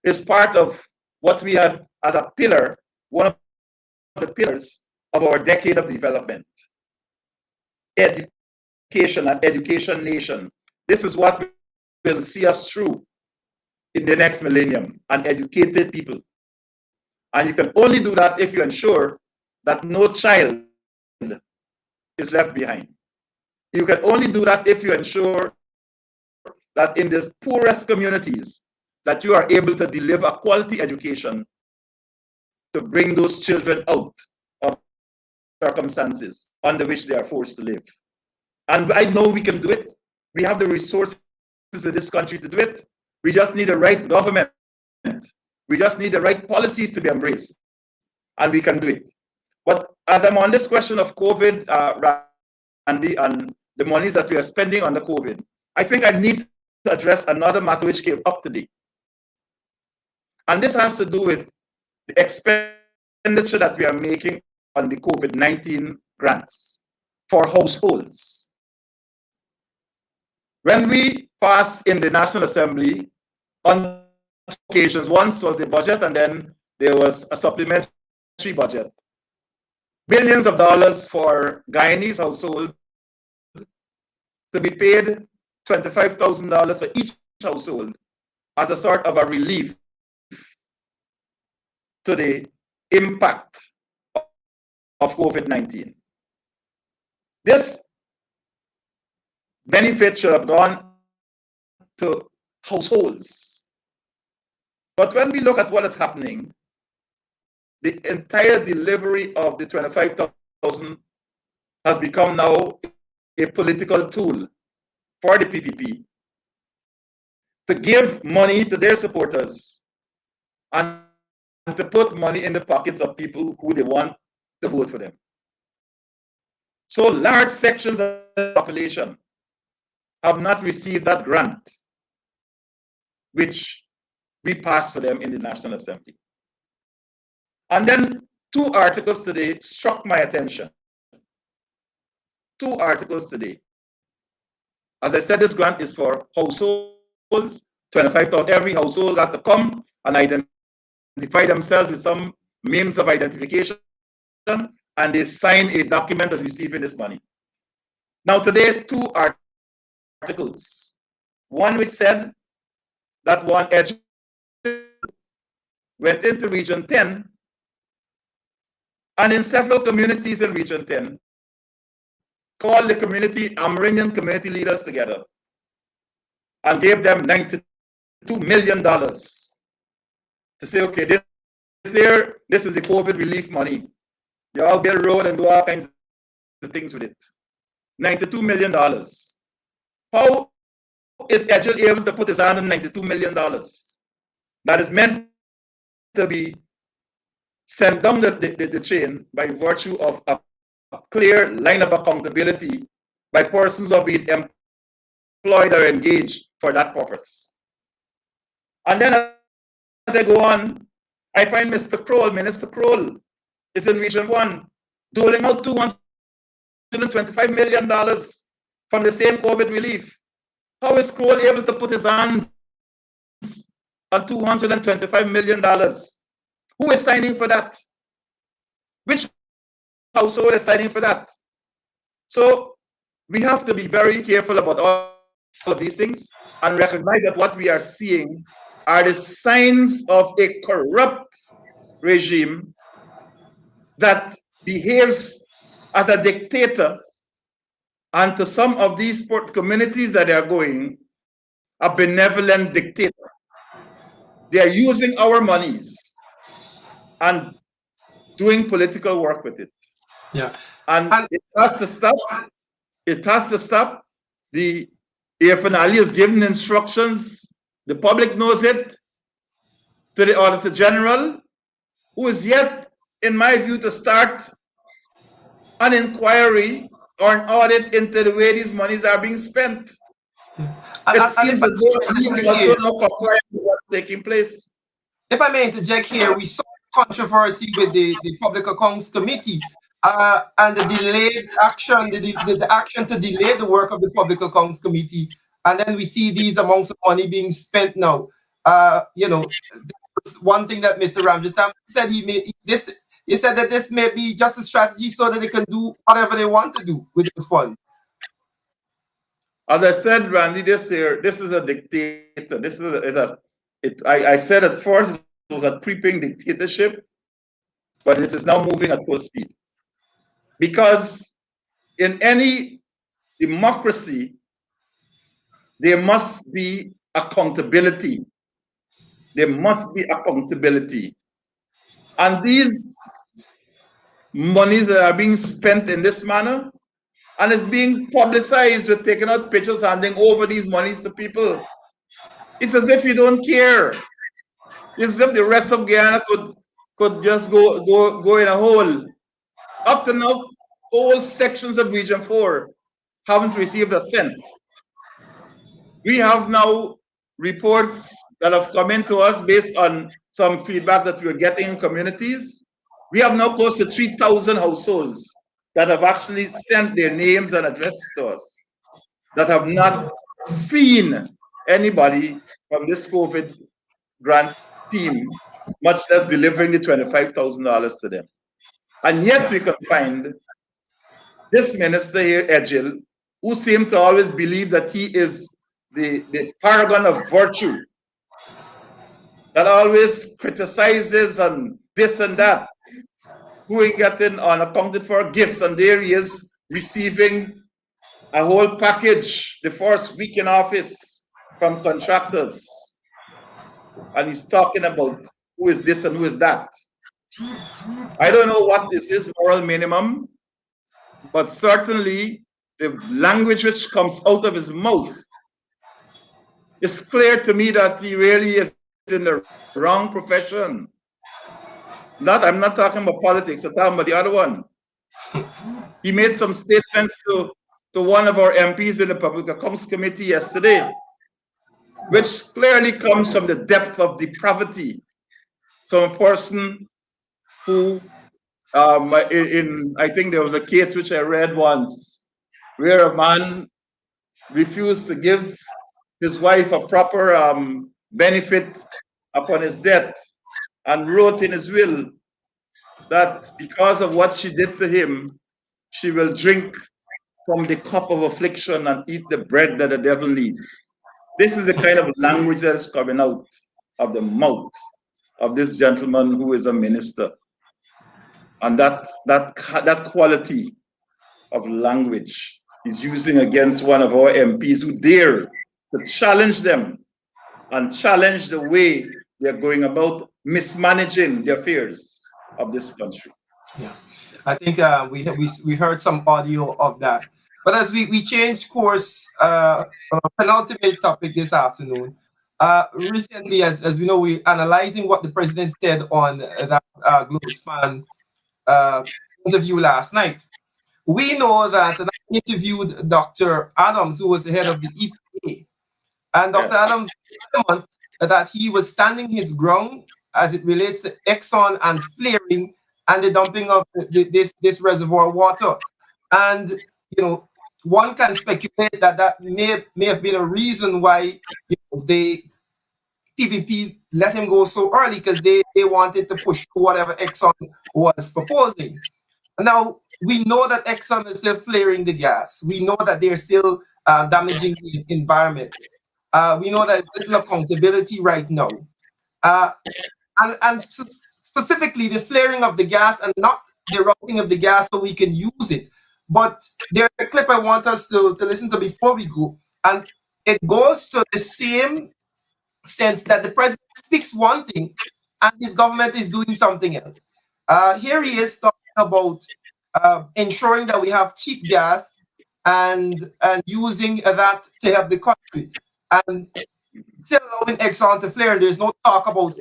is part of what we had as a pillar, one of the pillars of our decade of development. Education, an education nation. This is what will see us through in the next millennium, an educated people. And you can only do that if you ensure that no child is left behind. You can only do that if you ensure that in the poorest communities, that you are able to deliver quality education to bring those children out of circumstances under which they are forced to live. And I know we can do it. We have the resources in this country to do it. We just need the right government. We just need the right policies to be embraced, and we can do it. But as I'm on this question of COVID, Randy, and the monies that we are spending on the COVID, I think I need to address another matter which came up today. And this has to do with the expenditure that we are making on the COVID-19 grants for households. When we passed in the National Assembly, on occasions, once was the budget and then there was a supplementary budget. Billions of dollars for Guyanese household to be paid $25,000 for each household as a sort of a relief to the impact of COVID-19. This benefit should have gone to households. But when we look at what is happening, the entire delivery of the 25,000 has become now a political tool for the PPP to give money to their supporters and to put money in the pockets of people who they want to vote for them. So large sections of the population have not received that grant, which we passed for them in the National Assembly. And then 2 articles today struck my attention. 2 articles today. As I said, this grant is for households, 25,000. Every household got to come and identify themselves with some means of identification, and they sign a document as receiving this money. Now today, 2 articles. One which said that one educator went into Region 10, and in several communities in Region 10, called the Amerindian community leaders together and gave them $92 million to say, okay, this year, this is the COVID relief money. You all build road and do all kinds of things with it. $92 million. How is Edgell able to put his hand on $92 million that is meant to be sent down the chain by virtue of a clear line of accountability by persons who have been employed or engaged for that purpose. And then as I go on, I find Mr. Kroll, Minister Kroll, is in Region 1, doling out $225 million from the same COVID relief. How is Kroll able to put his hands on $225 million? Who is signing for that? Which household is signing for that? So we have to be very careful about all of these things and recognize that what we are seeing are the signs of a corrupt regime that behaves as a dictator, and to some of these communities that they are going, a benevolent dictator. They are using our monies and doing political work with it. Yeah. And it has to stop. It has to stop. The AFNLE has given instructions. The public knows it, to the Auditor General, who is yet, in my view, to start an inquiry or an audit into the way these monies are being spent. It seems as though he is also now complying with what's taking place. If I may interject here, we saw controversy with the Public Accounts Committee and the delayed action, the action to delay the work of the Public Accounts Committee. And then we see these amounts of money being spent now. You know, one thing that Mr. Ramjitam said, he said that this may be just a strategy so that they can do whatever they want to do with those funds. As I said, Randy, this is a dictator. I said at first it was a creeping dictatorship, but it is now moving at full speed. Because in any democracy, there must be accountability. There must be accountability. And these monies that are being spent in this manner, and it's being publicized with taking out pictures, handing over these monies to people. It's as if you don't care. It's as if the rest of Guyana could just go in a hole. Up to now, all sections of Region 4 haven't received a cent. We have now reports that have come into us based on some feedback that we're getting in communities. We have now close to 3,000 households that have actually sent their names and addresses to us, that have not seen anybody from this COVID grant team, much less delivering the $25,000 to them. And yet we can find this minister here, Edgil, who seemed to always believe that he is the paragon of virtue, that always criticizes and this and that, who ain't getting unaccounted for gifts, and there he is receiving a whole package the first week in office from contractors. And he's talking about who is this and who is that. I don't know what is his moral minimum, but certainly the language which comes out of his mouth is clear to me that he really is in the wrong profession. I'm not talking about politics, I'm talking about the other one. He made some statements to one of our MPs in the Public Accounts Committee yesterday, which clearly comes from the depth of depravity. So a person who, I think there was a case which I read once, where a man refused to give his wife a proper benefit upon his death, and wrote in his will that because of what she did to him, she will drink from the cup of affliction and eat the bread that the devil needs. This is the kind of language that is coming out of the mouth of this gentleman who is a minister. And that quality of language is using against one of our MPs who dare to challenge them and challenge the way they're going about mismanaging the affairs of this country. Yeah, I think we heard some audio of that. But as we changed course, penultimate topic this afternoon. Recently, as we know, we're analyzing what the president said on that Global Span interview last night. we know that, and I interviewed Dr. Adams, who was the head of the EPA, and Dr. Adams adamant that he was standing his ground as it relates to Exxon and flaring and the dumping of this reservoir water. And one can speculate that may have been a reason why they PPP let him go so early, because they wanted to push whatever Exxon was proposing. Now, we know that Exxon is still flaring the gas. We know that they're still damaging the environment. We know that there's little accountability right now. And specifically the flaring of the gas and not the routing of the gas so we can use it. But there's a clip I want us to listen to before we go. And it goes to the same sense that the president speaks one thing and his government is doing something else. Here he is talking about ensuring that we have cheap gas and using that to help the country. And still allowing Exxon to flare, and there's no talk about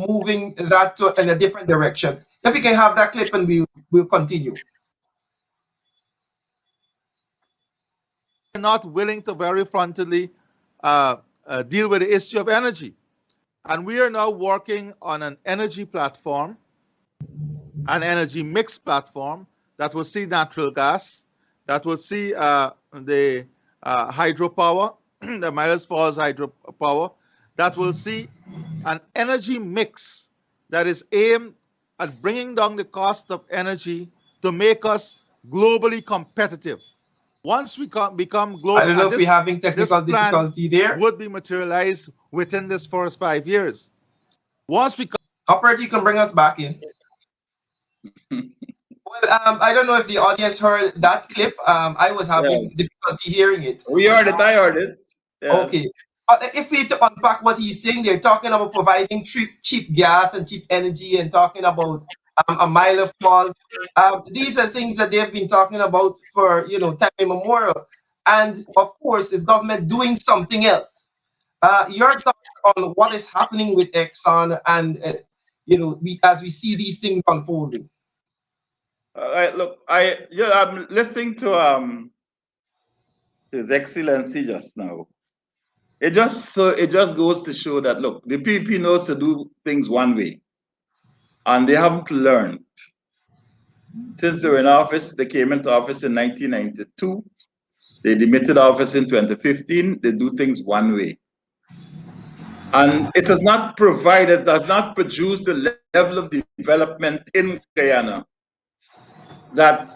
moving that in a different direction. If we can have that clip, and we'll continue. We're not willing to very frontally deal with the issue of energy. And we are now working on an energy platform, an energy mix platform that will see natural gas, that will see the hydropower, the Miles Falls hydropower, that will see an energy mix that is aimed at bringing down the cost of energy to make us globally competitive. Once we become global, I don't know if we're having technical difficulty there. Would be materialized within this first 5 years. Once we operator, you can bring us back in. Well, I don't know if the audience heard that clip. I was having difficulty hearing it. We heard it. I heard it. Yeah. Okay. If we to unpack what he's saying, they're talking about providing cheap gas and cheap energy, and talking about a mile of falls. These are things that they've been talking about for time immemorial. And of course, is government doing something else? Your thoughts on what is happening with Exxon and as we see these things unfolding? Look, I'm listening to His Excellency just now. It just goes to show that, look, the PPP knows to do things one way, and they haven't learned. Since they were in office, they came into office in 1992. They demitted office in 2015. They do things one way. And it does not produce the level of development in Guyana that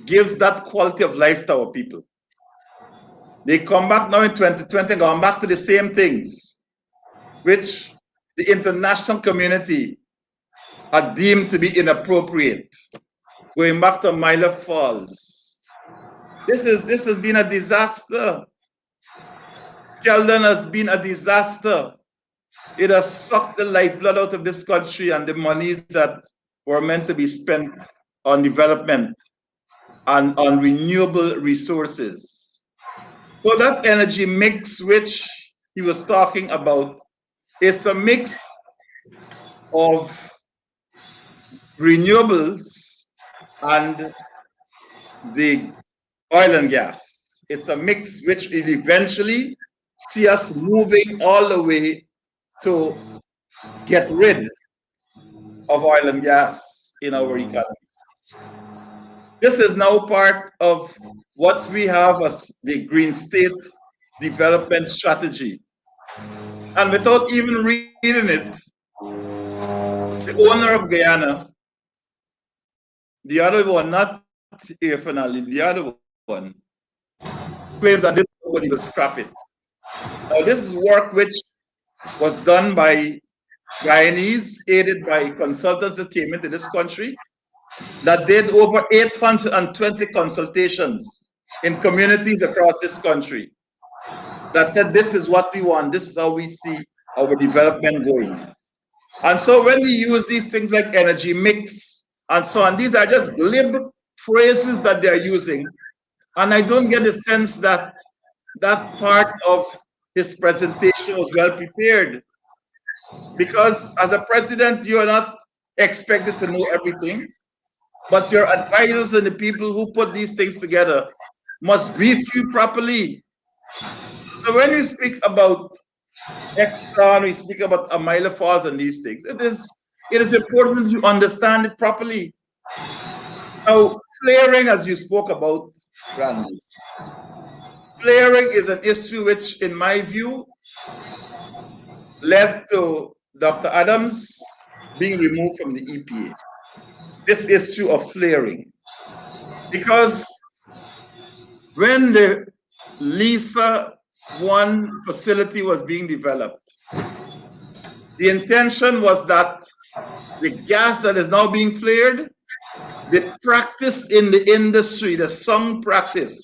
gives that quality of life to our people. They come back now in 2020, going back to the same things, which the international community are deemed to be inappropriate. Going back to Milo Falls. This has been a disaster. Skeldon has been a disaster. It has sucked the lifeblood out of this country, and the monies that were meant to be spent on development and on renewable resources. So that energy mix which he was talking about is a mix of renewables and the oil and gas. It's a mix which will eventually see us moving all the way to get rid of oil and gas in our economy. This is now part of what we have as the Green State Development Strategy. And without even reading it, the owner of Guyana, the other one, not Irfan, the other one, claims that this nobody will scrap it. Now, this is work which was done by Guyanese, aided by consultants that came into this country, that did over 820 consultations in communities across this country that said, this is what we want, this is how we see our development going. And so when we use these things like energy mix and so on, these are just glib phrases that they're using. And I don't get the sense that that part of his presentation was well prepared. Because as a president, you are not expected to know everything. but your advisors and the people who put these things together must brief you properly. So when we speak about Exxon, we speak about Amila Falls and these things, it is important to understand it properly. Now, flaring, as you spoke about, Randy, flaring is an issue which, in my view, led to Dr. Adams being removed from the EPA. This issue of flaring. Because when the LISA 1 facility was being developed, the intention was that the gas that is now being flared, the practice in the industry, the sung practice,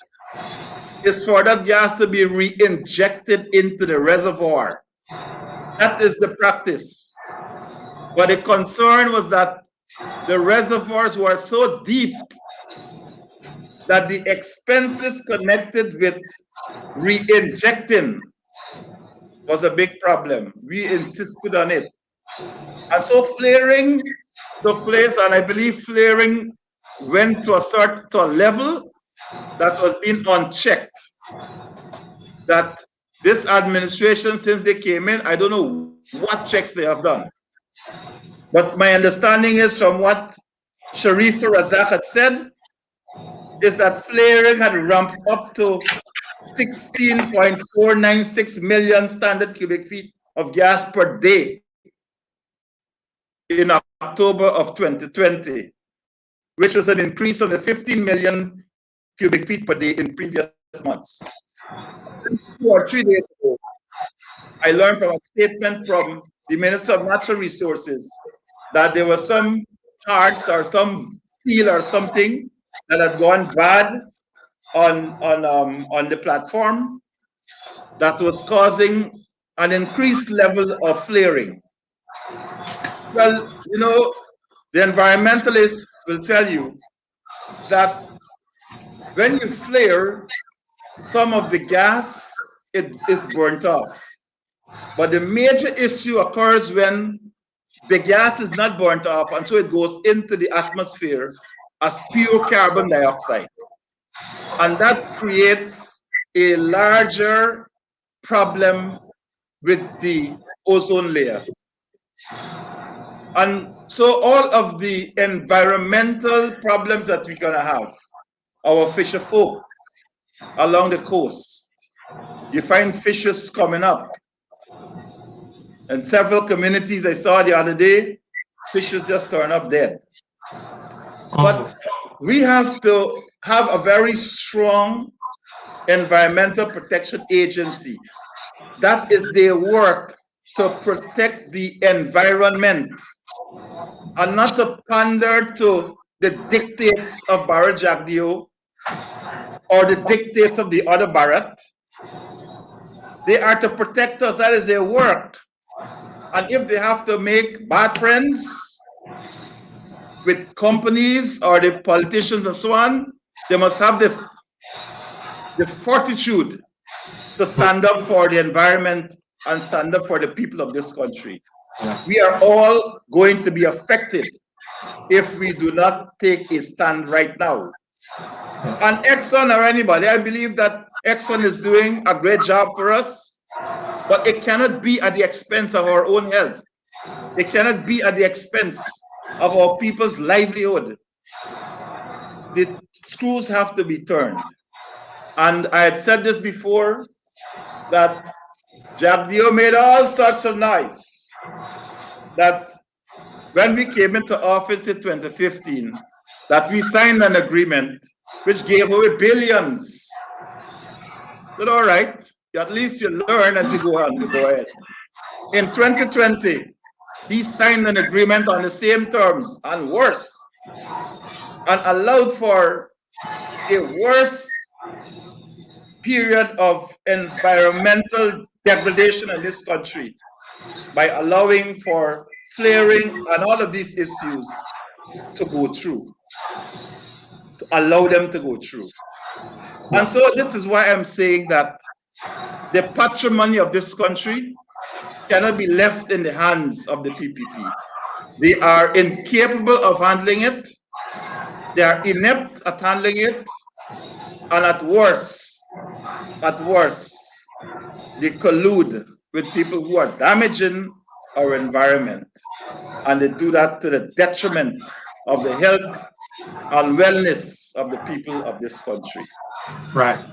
is for that gas to be re-injected into the reservoir. That is the practice. But the concern was that the reservoirs were so deep that the expenses connected with re-injecting was a big problem. We insisted on it. And so flaring took place, and I believe flaring went to a level that was being unchecked. That this administration, since they came in, I don't know what checks they have done. But my understanding is, from what Sharifa Razak had said, is that flaring had ramped up to 16.496 million standard cubic feet of gas per day in October of 2020, which was an increase of the 15 million cubic feet per day in previous months. 2 or 3 days ago, I learned from a statement from the Minister of Natural Resources that there was some part or some steel or something that had gone bad on the platform that was causing an increased level of flaring. Well, you know, the environmentalists will tell you that when you flare, some of the gas is burnt off. But the major issue occurs when the gas is not burnt off, and so it goes into the atmosphere as pure carbon dioxide. And that creates a larger problem with the ozone layer. And so all of the environmental problems that we're gonna have, our fisher folk along the coast, you find fishes coming up. And several communities I saw the other day, fishes just turn up dead. But we have to have a very strong environmental protection agency. That is their work, to protect the environment and not to pander to the dictates of Barra Jagdeo or the dictates of the other Bharat. They are to protect us. That is their work. And if they have to make bad friends with companies or the politicians and so on, they must have the fortitude to stand up for the environment and stand up for the people of this country. Yeah. We are all going to be affected if we do not take a stand right now. And Exxon or anybody, I believe that Exxon is doing a great job for us, but it cannot be at the expense of our own health. It cannot be at the expense of our people's livelihood. The screws have to be turned. And I had said this before, that Jagdeo made all sorts of noise that when we came into office in 2015, that we signed an agreement which gave away billions. So all right, at least you learn as you go on. You go ahead. In 2020, he signed an agreement on the same terms and worse, and allowed for a worse period of environmental degradation in this country by allowing for flaring and all of these issues to go through, to allow them to go through. And so this is why I'm saying that the patrimony of this country cannot be left in the hands of the PPP. They are incapable of handling it. They are inept at handling it, and at worst, they collude with people who are damaging our environment, and they do that to the detriment of the health and wellness of the people of this country. Right.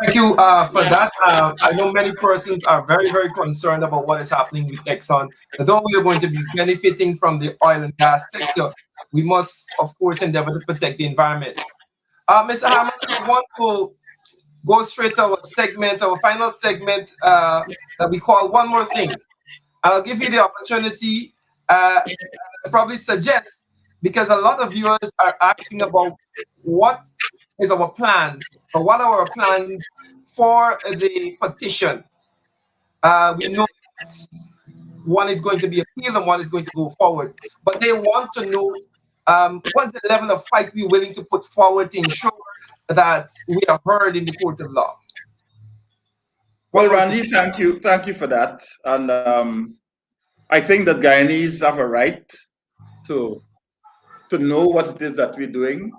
Thank you for that. I know many persons are very, very concerned about what is happening with Exxon. Although we are going to be benefiting from the oil and gas sector, we must, of course, endeavor to protect the environment. Mr. Hammond, I want to go straight to our segment, our final segment that we call One More Thing. I'll give you the opportunity to probably suggest, because a lot of viewers are asking about what is our plan, or what are our plans for the petition. We know that one is going to be appealed and one is going to go forward, but they want to know what's the level of fight we're willing to put forward to ensure that we are heard in the court of law. Well, Randy, thank you for that. And I think that Guyanese have a right to know what it is that we're doing,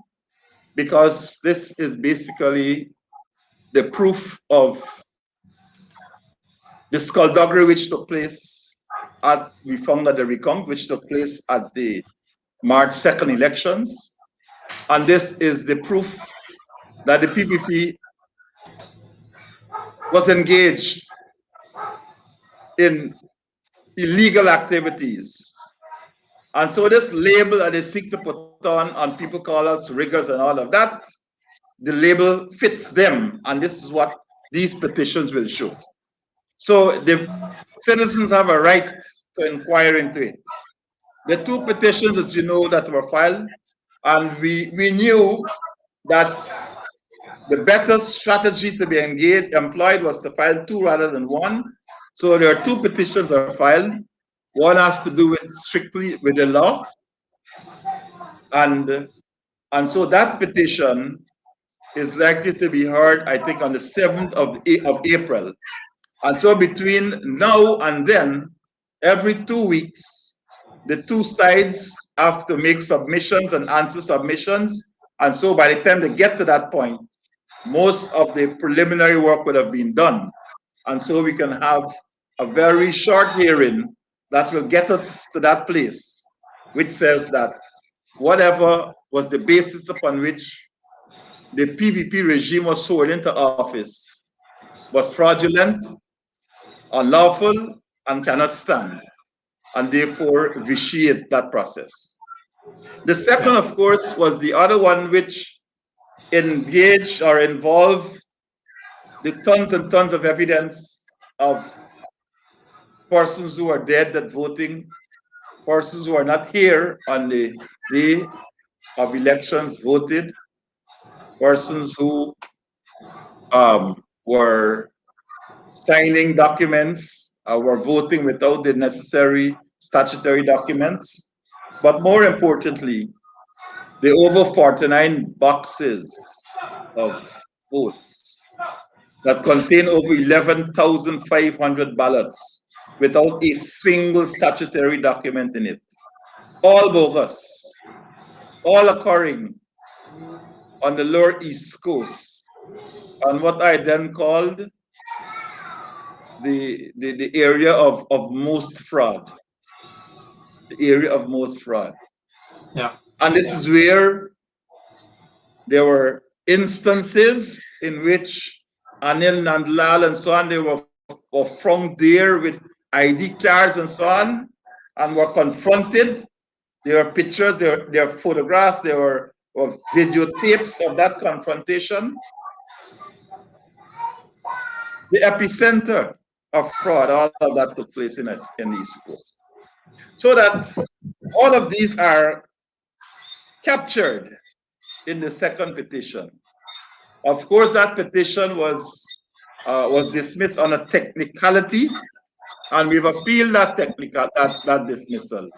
because this is basically the proof of the skullduggery which took place we found at the recount, which took place at the March 2nd elections. And this is the proof that the PPP was engaged in illegal activities. And so this label that they seek to put on people call us riggers and all of that, the label fits them, and this is what these petitions will show. So the citizens have a right to inquire into it. The two petitions, as you know, that were filed, and we knew that the better strategy to be employed was to file two rather than one. So there are two petitions that are filed. One has to do with strictly with the law, and so that petition is likely to be heard, I think, on the 7th of April. And so between now and then, every 2 weeks, the two sides have to make submissions and answer submissions. And so by the time they get to that point, most of the preliminary work would have been done. And so we can have a very short hearing that will get us to that place, which says that whatever was the basis upon which the PPP regime was sworn into office was fraudulent, unlawful, and cannot stand, and therefore vitiate that process. The second, of course, was the other one which engaged or involved the tons and tons of evidence of persons who are dead at voting, persons who are not here on the day of elections voted, persons who were signing documents, were voting without the necessary statutory documents, but more importantly, the over 49 boxes of votes that contain over 11,500 ballots without a single statutory document in it. All bogus, all occurring on the Lower East Coast, on what I then called the area of most fraud. The area of most fraud. Yeah. And this is where there were instances in which Anil Nandlal and so on, they were from there with ID cards and so on, and were confronted. There were pictures, there were photographs, there were videotapes of that confrontation. The epicenter of fraud, all of that took place in the East Coast. So that all of these are captured in the second petition. Of course, that petition was dismissed on a technicality, and we've appealed that that dismissal.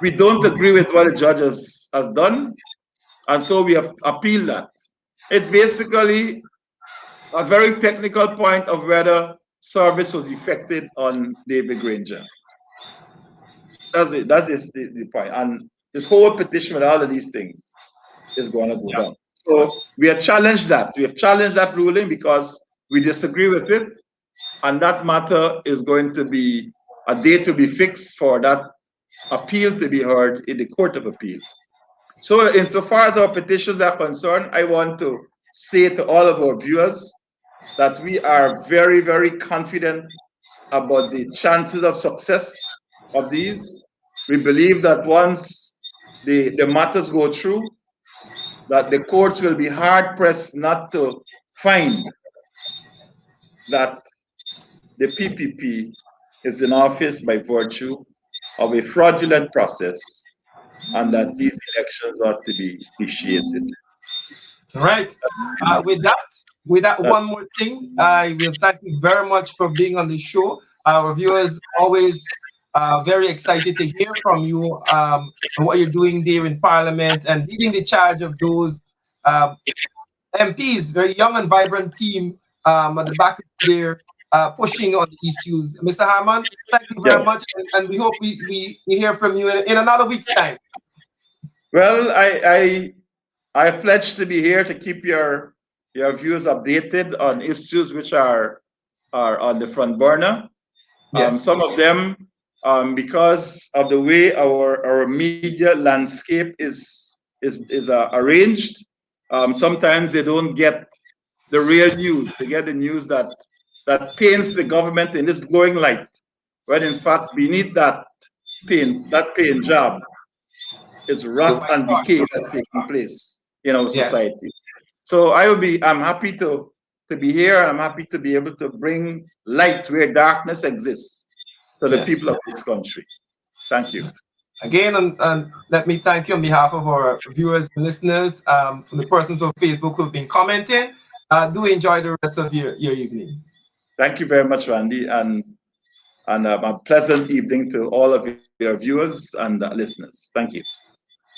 We don't agree with what the judge has done, and so we have appealed that. It's basically a very technical point of whether service was effected on David Granger. That's it. That is the point. And this whole petition with all of these things is going to go down. So we have challenged that. We have challenged that ruling because we disagree with it, and that matter is going to be a date to be fixed for that appeal to be heard in the Court of Appeal. So insofar as our petitions are concerned, I want to say to all of our viewers that we are very, very confident about the chances of success of these. We believe that once the matters go through, that the courts will be hard pressed not to find that the PPP is in office by virtue of a fraudulent process and that these elections ought to be vitiated. All right. With that, one more thing, I will thank you very much for being on the show. Our viewers always very excited to hear from you and what you're doing there in Parliament and leading the charge of those MPs, very young and vibrant team at the back there pushing on the issues. Mr. Harman, thank you very much, and we hope we hear from you in another week's time. Well, I pledge to be here to keep your viewers updated on issues which are on the front burner. Yes. Some of them, because of the way our media landscape is arranged, sometimes they don't get the real news. They get the news that paints the government in this glowing light, when in fact beneath that paint job is rot and decay that's taking place in our society. So I'm happy to be here, and I'm happy to be able to bring light where darkness exists to the people of this country. Thank you. Again, and let me thank you on behalf of our viewers and listeners, from the persons on Facebook who've been commenting. Do enjoy the rest of your evening. Thank you very much, Randy, and a pleasant evening to all of your viewers and listeners. Thank you.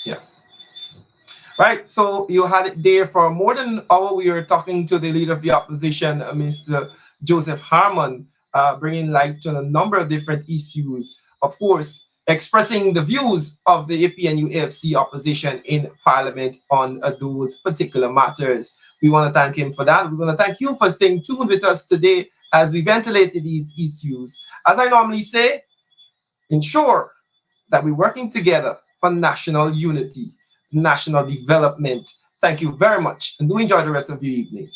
Yes. Right, so you had it there for more than an hour. We were talking to the leader of the opposition, Mr. Joseph Harman, bringing light to a number of different issues. Of course, expressing the views of the APNU AFC opposition in Parliament on those particular matters. We want to thank him for that. We want to thank you for staying tuned with us today as we ventilated these issues. As I normally say, ensure that we're working together for national unity, national development. Thank you very much, and do enjoy the rest of your evening.